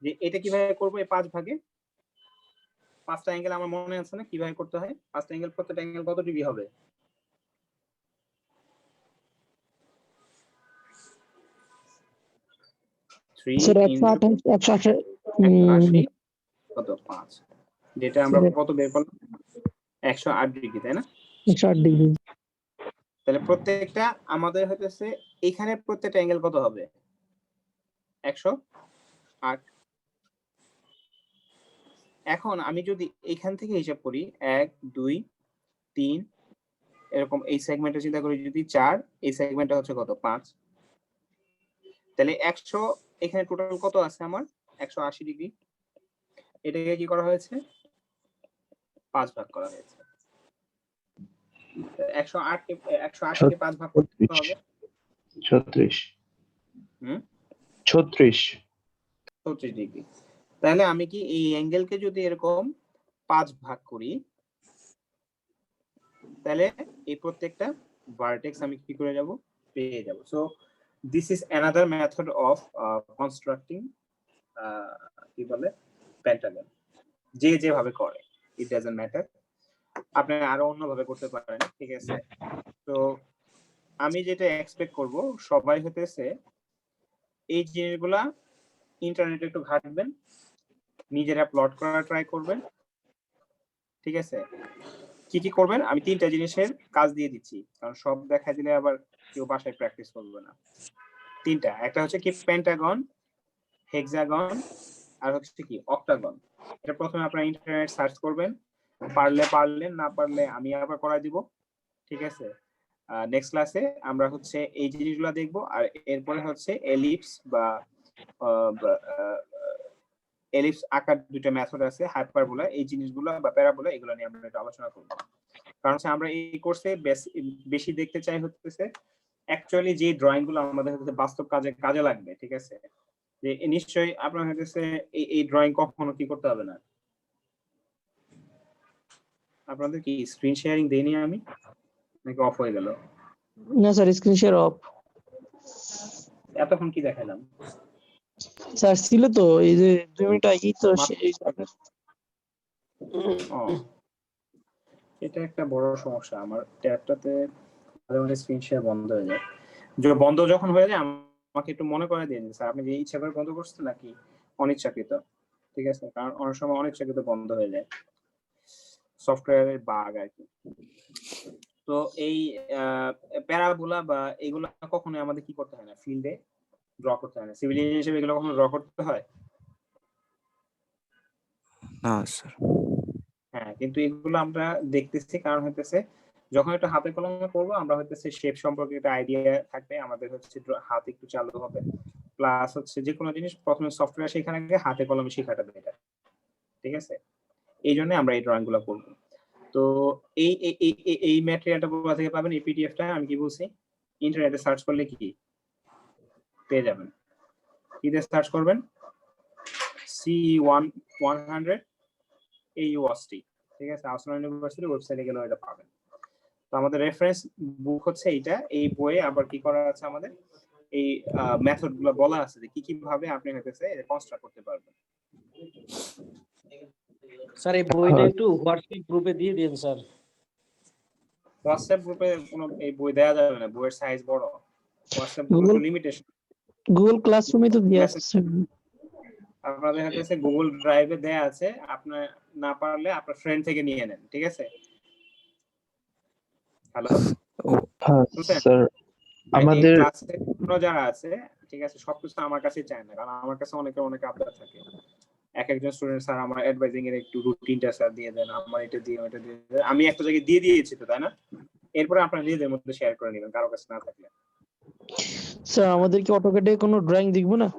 যে এটা কিভাবে করবো, এই 5 ভাগে 5টা অ্যাঙ্গেল আমার মনে আছে না কিভাবে করতে হয়। 5টা অ্যাঙ্গেল, প্রত্যেকটা অ্যাঙ্গেল কত ডিগ্রি হবে, 3 স্যার into 180 কত 5, যেটা আমরা কত বের করলাম, 108 ডিগ্রি, তাই না? 108 ডিগ্রি। তাহলে প্রত্যেকটা আমাদের হইতেছে এখানে প্রত্যেকটা অ্যাঙ্গেল কত হবে, 108। এখন আমি যদি এখান থেকে হিসাব করি 1 2 3 এরকম, এই সেগমেন্টে চিন্তা করি যদি 4, এই সেগমেন্টটা হচ্ছে কত 5, তাহলে 100 এখানে টোটাল কত আছে আমার, 180 ডিগ্রি। এটাকে কি করা হয়েছে, 5 ভাগ করা হয়েছে। 108 কে 5 ভাগ করতে হবে 36 হুম 36 36 ডিগ্রি। তাহলে আমি কি এই অ্যাঙ্গেলকে যদি এরকম 5 ভাগ করি, তাহলে এই প্রত্যেকটা ভার্টেক্স আমি কি করে যাব, পেয়ে যাব। So this is another method of constructing কি বলে পেন্টাগন, যে যেভাবে করে, ইট ডাজন্ট ম্যাটার, আপনি আরো অন্যভাবে করতে পারেন, ঠিক আছে? তো আমি যেটা এক্সপেক্ট করব, সবাই হতেছে এই জিনিসগুলা ইন্টারনেটে একটু ঘাটবেন, নিজেরা প্লট করার ট্রাই করবেন, ঠিক আছে? কি কি করবেন আমি 3টা জিনিসের কাজ দিয়ে দিচ্ছি, কারণ সব দেখা দিলে আবার কেউ বাসায় প্র্যাকটিস করবে না। 3টা, একটা হচ্ছে কি পেন্টাগন, হেক্সাগন, আর হচ্ছে কি অক্টাগন। এটা প্রথমে আপনারা ইন্টারনেট সার্চ করবেন, পারলে পারলেন, না পারলে আমি আবার করাই দিব, ঠিক আছে? নেক্সট ক্লাসে আমরা হচ্ছে এই জিনিসগুলো দেখবো, আর এরপরে হচ্ছে এলিপস বা এলিপস আকার 2টা মেথড আছে, হাইপারবোলা, এই জিনিসগুলো বা প্যারাবোলা, এগুলো নিয়ে আমরা একটু আলোচনা করব। কারণ হচ্ছে আমরা এই কোর্সে বেশি দেখতে চাই হচ্ছে অ্যাকচুয়ালি যে ড্রয়িং গুলো আমাদের হচ্ছে বাস্তব কাজে লাগবে, ঠিক আছে? যে নিশ্চয়ই আপনার হচ্ছে এই ড্রয়িং কখনো কি করতে হবে না। আপনাদের কি স্ক্রিন শেয়ারিং দেইনি আমি, নাকি অফ হয়ে গেল? না স্যার, স্ক্রিন শেয়ার অফ। এতক্ষণ কি দেখালাম? স্যার ছিল তো, এই যে 2 মিনিট আগেই তো ও, এটা একটা বড় সমস্যা আমার ট্যাবটাতে, মাঝে মাঝে স্ক্রিন শেয়ার বন্ধ হয়ে যায়। বন্ধ যখন হয়ে যায় আমাকে একটু মনে করে দিন স্যার, আপনি যে ইচ্ছা করে বন্ধ করছেন নাকি অনিচ্ছাকৃত, ঠিক আছে? কারণ অনেক সময় অনিচ্ছাকৃত বন্ধ হয়ে যায়, সফটওয়্যারের বাগ আর কি। তো এই প্যারাবোলা বা এগুলো কখনোই আমাদের কি করতে হয় না, ফিল্ডে ড্র করতে হয় না। সিভিল ইঞ্জিনিয়ার হিসেবে এগুলো কখনো ড্র করতে হয় না স্যার। হ্যাঁ, কিন্তু এগুলো আমরা দেখতেছি কারণ হইতেছে যখন একটা হাতে কলমে করবো আমরা হইতেছে শেপ সম্পর্কে একটা আইডিয়া থাকবে, আমাদের হচ্ছে হাত একটু চালু হবে, প্লাস হচ্ছে যে কোনো জিনিস প্রথমে সফটওয়্যার শেখার আগে হাতে কলমে শেখাটা বেটার, ঠিক আছে? এই জন্য আমরা এই ড্রয়িং গুলো করবো। তো এই ম্যাটেরিয়ালটা কোথা থেকে পাবেন, এই পিডিএফটা আমি কি বলছি, ইন্টারনেটে সার্চ করলে কি পেয়ে যাবেন। কি দিয়ে সার্চ করবেন, C100 AUST, ঠিক আছে? আর্সেনাল ইউনিভার্সিটি ওয়েবসাইটে গেলে এটা পাবেন। তো আমাদের রেফারেন্স বুক হচ্ছে এইটা, এই বইয়ে আবার কি করা আছে, আমাদের এই মেথড গুলো বলা আছে যে কি কি ভাবে আপনি হইতেছে কনস্ট্রাক্ট করতে পারবেন। স্যার এই বইটা একটু হোয়াটসঅ্যাপ গ্রুপে দিয়ে দিন স্যার। হোয়াটসঅ্যাপ গ্রুপে কোনো এই বই দেওয়া যাবে না, বইয়ের সাইজ বড়, হোয়াটসঅ্যাপ গ্রুপে লিমিটেশন। গুগল ক্লাসরুমে তো দিয়ে আছে স্যার। আপনাদের হচ্ছে গুগল ড্রাইভে দেয়া আছে, আপনার না পারলে আপনার ফ্রেন্ড থেকে নিয়ে নেন, ঠিক আছে? হ্যালো হ্যাঁ শুনছেন? স্যার আমাদের ক্লাসে যারা আছে, ঠিক আছে, সবকিছু আমার কাছে চায় না, কারণ আমার কাছে অনেক আবদার থাকে। এক একজন স্টুডেন্ট স্যার আমার অ্যাডভাইজিং এর একটু রুটিনটা স্যার দিয়ে দেন, আমার এটা দিয়ে ওটা দিয়ে দেন। আমি একটা জায়গায় দিয়ে দিয়েছি তো, তাই না? এরপরে আপনারা নিজেদের মধ্যে শেয়ার করে নেবেন কারো কাছে না থাকলে। স্যার আমাদের কি অটোক্যাডে কোনো ড্রয়িং দেখবো না?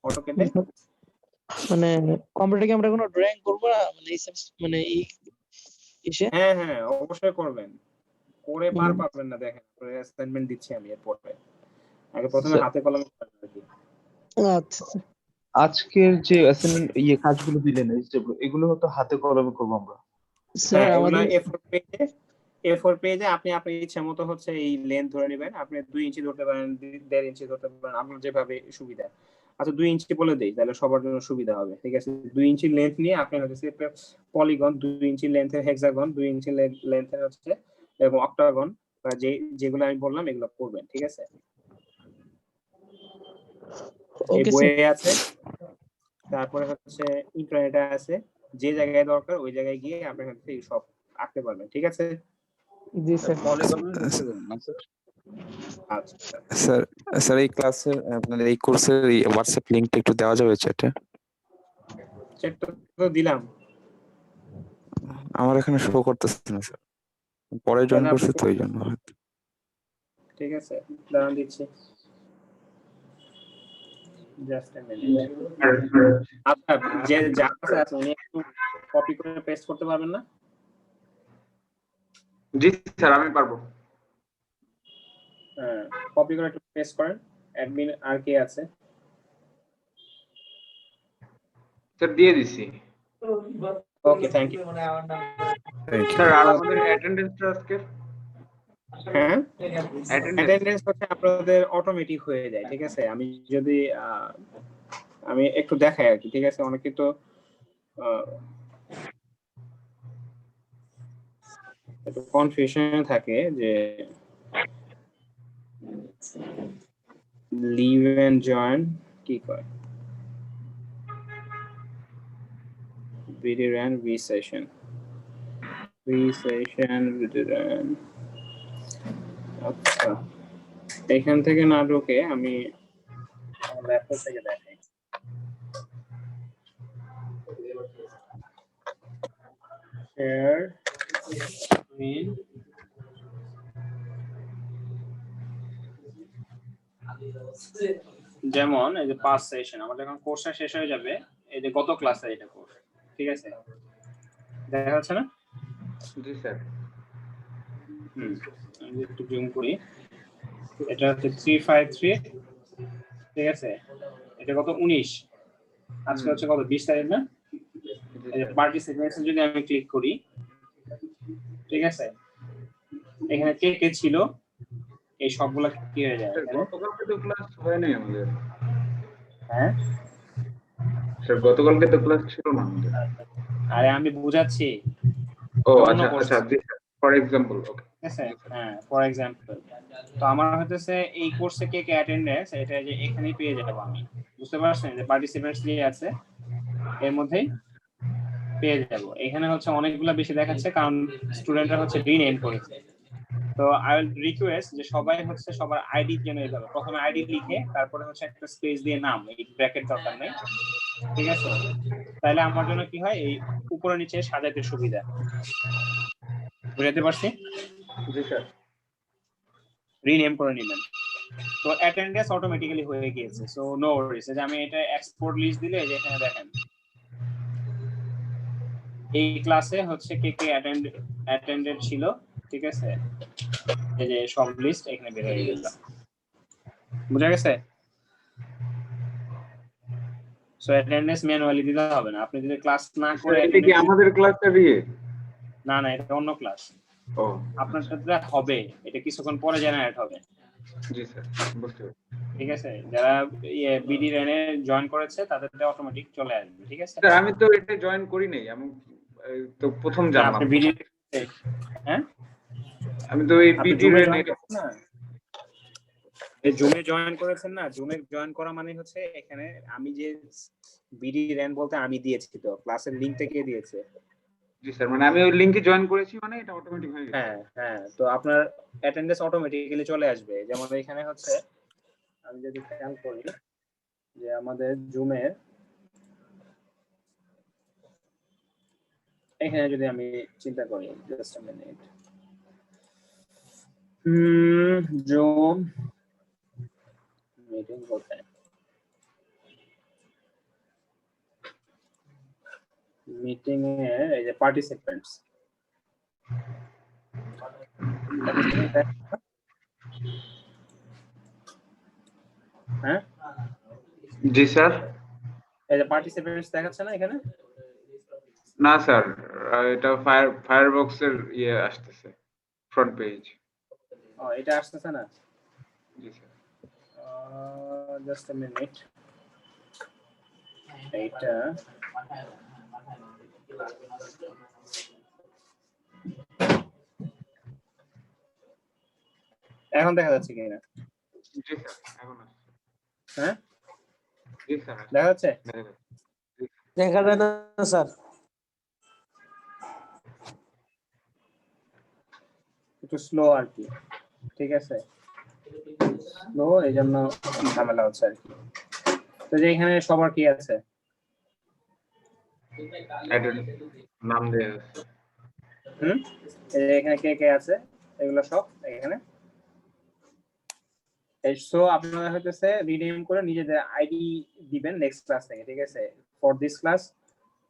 অটোক্যাডে মানে কম্পিউটারে কি আমরা কোনো ড্রয়িং করবো না, মানে এই মানে এই ইসে? হ্যাঁ হ্যাঁ অবশ্যই করবেন, করে পার পাবেন না। দেখেন অ্যাসাইনমেন্ট দিচ্ছি আমি এরপরে, আগে প্রথমে স্যার, হাতে কলমে করবেন আর কি। আচ্ছা স্যার। আজকের যে অ্যাসাইনমেন্ট কাজগুলো দিলেন এগুলো হয়তো হাতে কলমে করবো আমরা। স্যার হ্যাঁ, এগুলো আমাদের A4 পেজে আপনি আপনার ইচ্ছা মতো হচ্ছে এই লেন্থ ধরে নেবেন। আপনি 2 ইঞ্চি ধরতে পারেন, 1.5 ইঞ্চি ধরতে পারেন, আপনার যেভাবে সুবিধা। আচ্ছা 2 ইঞ্চি বলে দেই, তাহলে সবার জন্য সুবিধা হবে, ঠিক আছে? 2 ইঞ্চি লেন্থ নিয়ে আপনি হচ্ছে পলিগন, 2 ইঞ্চি লেন্থের হেক্সাগন, 2 ইঞ্চি লেন্থের হচ্ছে এবং অক্টাগন, বা যেগুলো আমি বললাম এগুলো করবেন, ঠিক আছে? এই ওকে স্যার। বইয়ে আছে, তারপরে হচ্ছে ইন্টারনেটে আছে, যে জায়গায় দরকার ওই জায়গায় গিয়ে আপনি হচ্ছে সব আঁকতে পারবেন, ঠিক আছে? জি স্যার। আচ্ছা স্যার স্যার এই ক্লাসের আপনাদের এই কোর্সের হোয়াটসঅ্যাপ লিংকটা একটু দেওয়া যাবে চ্যাটে? চেকটা তো দিলাম। আমার এখানে শো করতেছে না স্যার, পরে জয়েন তাহলে করছি আপনি- তো এই জন্য হয়তো। ঠিক আছে, দাঁড়ান দিচ্ছি। Just a minute. আচ্ছা, যে যার কাছে আছে উনি একটু কপি করে পেস্ট করতে পারবেন না? জি স্যার, আমি পারবো। হ্যাঁ, কপি করে একটু পেস্ট করেন। অ্যাডমিন আর কে আছে? স্যার দিয়ে দিছি। ওকে, থ্যাংক ইউ। স্যার আর আমাদের অ্যাটেন্ডেন্সটা আজকে হ্যাঁ, অ্যাটেন্ডেন্স অ্যাটেন্ডেন্স হচ্ছে আপনাদের অটোমেটিক হয়ে যায়, ঠিক আছে? আমি যদি আমি একটু দেখাই আর কি, ঠিক আছে? অনেকে তো একটু কনফিউশন থাকে যে লিভ এন্ড জয়েন কি কয়, video run V session video run. আচ্ছা, এখান থেকে না ঢুকে আমি ল্যাপটপ থেকে দেখাই। শেয়ার স্ক্রিন, যেমন এই যে পাস সেশন, আমাদের এখন কোর্সটা শেষ হয়ে যাবে। এই যে গত ক্লাসে এটা কোর্স, ঠিক আছে? দেখা যাচ্ছে না? জি স্যার। আমি একটু জুম করি। এটা হচ্ছে 353, ঠিক আছে? এটা কত 19, আজকে হচ্ছে কত 20 তারিখ না? এই যে পার্টিসিপেন্টস যদি আমি ক্লিক করি, ঠিক আছে, এখানে কে কে ছিল এই সবগুলা কি হয়ে যায় স্যার এখানে? গতকালকে তো ক্লাস হয় নাই আমাদের। হ্যাঁ, স্যার গতকালকে তো ক্লাস ছিল না আমাদের। আরে আমি বুঝাচ্ছি। ও অন্য আচ্ছা course। আচ্ছা, জি স্যার, ফর এক্সাম্পল। ওকে ঠিক আছে, হ্যাঁ, ফর এক্সাম্পল। তো আমার হতেছে এই কোর্সে কে কে অ্যাটেন্ডেন্স, এটা যে এখানেই পেয়ে যাবো আমি, বুঝতে পারছেন? যে পার্টিসিপেন্টস যে আছে এর মধ্যেই পেয়ে যাব। এখানে হচ্ছে অনেকগুলা বেশি দেখাচ্ছে কারণ স্টুডেন্টরা হচ্ছে রিনেম করেছে। তো আই উইল রিকোয়েস্ট যে সবাই হচ্ছে সবার আইডি জেনে যাবে, প্রথমে আইডি লিখে তারপরে হচ্ছে একটা স্পেস দিয়ে নাম, এই ব্র্যাকেট দরকার নেই, ঠিক আছে? তাহলে আমার জন্য কি হয়, এই উপরে নিচে সাজাতে সুবিধা। বুঝাতে পারছি? জি স্যার। রিনেম করে নিলেন, তো অ্যাটেন্ডেন্স অটোমেটিক্যালি হয়ে গিয়েছে। সো নো ওয়ারিস। যে আমি এটা এক্সপোর্ট লিস্ট দিলে যে এখানে দেখেন এই ক্লাসে হচ্ছে কে কে অ্যাটেন্ডেড ছিল, ঠিক আছে? এই যে সব লিস্ট এখানে বের হয়ে গেল, বুঝা গেছে? সো অ্যাটেন্ডেন্স ম্যানুয়ালি দিতে হবে না, আপনি যদি ক্লাস না স্যার করে এটা কি আমাদের ক্লাসটা দিয়ে? না না, এটা অন্য ক্লাস। ও আপনার সাথে হবে, এটা কিছুক্ষণ পরে জেনারেট হবে, জি স্যার, বুঝতে পারছি। ঠিক আছে? যারা বিডি রেনে জয়েন করেছে তাদের অটোমেটিক চলে আসবে, ঠিক আছে? স্যার আমি তো এটা জয়েন করি নাই, আমি তো প্রথম জানলাম। আপনি বিডি, হ্যাঁ, আমি তো এই আপনি বিডি জুমে রেনে জয়েন করছেন না? এই জুমে জয়েন করেছেন না, জুমে জয়েন করা মানে হচ্ছে এখানে আমি যে বিডি র্যান বলতে আমি দিয়েছি, তো ক্লাসের লিংকটা কে দিয়েছে? জি স্যার, মানে আমি ওই লিংকে জয়েন করেছি, মানে এটা অটোমেটিক হয়ে গেছে। হ্যাঁ হ্যাঁ, তো আপনার অ্যাটেন্ডেন্স অটোমেটিক্যালি চলে আসবে। যেমন এখানে হচ্ছে আমি যদি খেয়াল করি যে আমাদের জুমে এখানে যদি আমি চিন্তা করি, just a minute, zoom meeting কোথায়, মিটিং এ এই যে পার্টিসিপেন্টস, হ্যাঁ জি স্যার। এই যে পার্টিসিপেন্টস দেখাচ্ছে না এখানে? না স্যার, এটা ফায়ারবক্সের ইয়ে আসতেছে, ফ্রন্ট পেজ। ও, এটা আসতেছে না? জি স্যার। জাস্ট আ মিনিট, এইটা এখন দেখা যাচ্ছে কিনা? জি স্যার, এখন আসছে। হ্যাঁ জি স্যার, দেখা যাচ্ছে। দেখা যাচ্ছে। দেখা যায় না স্যার। একটু স্লো আর কি, ঠিক আছে, স্লো, এই জন্য ঝামেলা হচ্ছে আর কি। তো যে এখানে সবার কি আছে? নাম দেয়া আছে। এই যে এখানে কে কে আছে এগুলো সব এখানে। সো আপনারা হইতেছে রিনেম করে নিজেদের আইডি দিবেন নেক্সট ক্লাস থেকে, ঠিক আছে? ফর দিস ক্লাস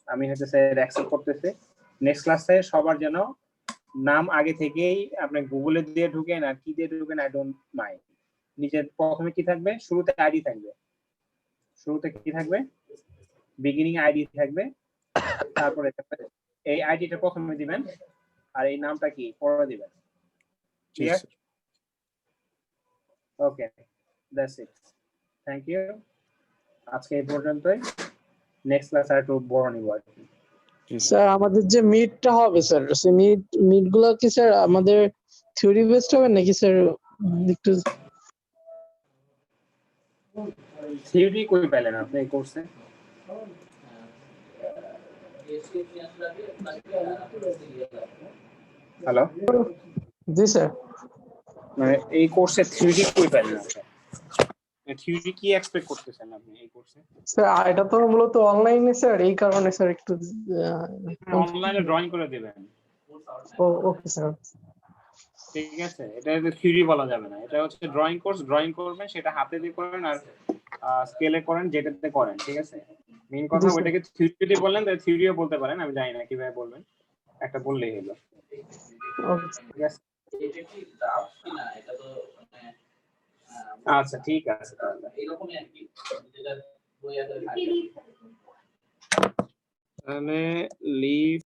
আমি হইতেছে অ্যাকসেপ্ট করতেছি। নেক্সট ক্লাসে সবার যেন নাম আগে থেকেই আপনি গুগলে দিয়ে ঢুকেন আর কি দিয়ে ঢুকেন, আই ডোন্ট মাইন্ড। নিজের প্রথমে কি থাকবে, শুরুতে আইডি থাকবে, শুরুতে কি থাকবে, বিগিনিং আইডি থাকবে, তারপরে এই আইডিটা প্রথমে দিবেন আর এই নামটা কি পরে দিবেন। Clear? Okay, that's it, thank you. আজকে এই পর্যন্তই, নেক্সট ক্লাস আর একটু বড় নিব আর কি। স্যার আমাদের যে মিটটা হবে স্যার, সেই মিট গুলো কি স্যার আমাদের থিওরি বেসড হবে নাকি স্যার? একটু থিওরি কই পেলেন আপনি এই কোর্সে? হ্যালো, জি স্যার। মানে এই কোর্সে থিওরি কই পেলেন আপনি? থিওরি কি এক্সপেক্ট করতেছেন আপনি এই কোর্সে? স্যার এটা তো মূলত অনলাইনে স্যার, এই কারণে স্যার একটু অনলাইনে ড্রয়িং করে দিবেন। Okay sir. ঠিক আছে, এটা থিওরি বলা যাবে না, এটা হচ্ছে ড্রয়িং কোর্স। ড্রয়িং করবেন সেটা হাতে দিয়ে করেন আর স্কেলে করেন, যেটাতে করেন, ঠিক আছে? মেইন কথা জি, স্যার। ওইটাকে থিওরি দিয়ে বললেন, তাই থিওরিও বলতে পারেন, আমি জানি না কিভাবে বলবেন, একটা বললেই হলো, ওকে ঠিক আছে? আচ্ছা ঠিক আছে, তাহলে লিভ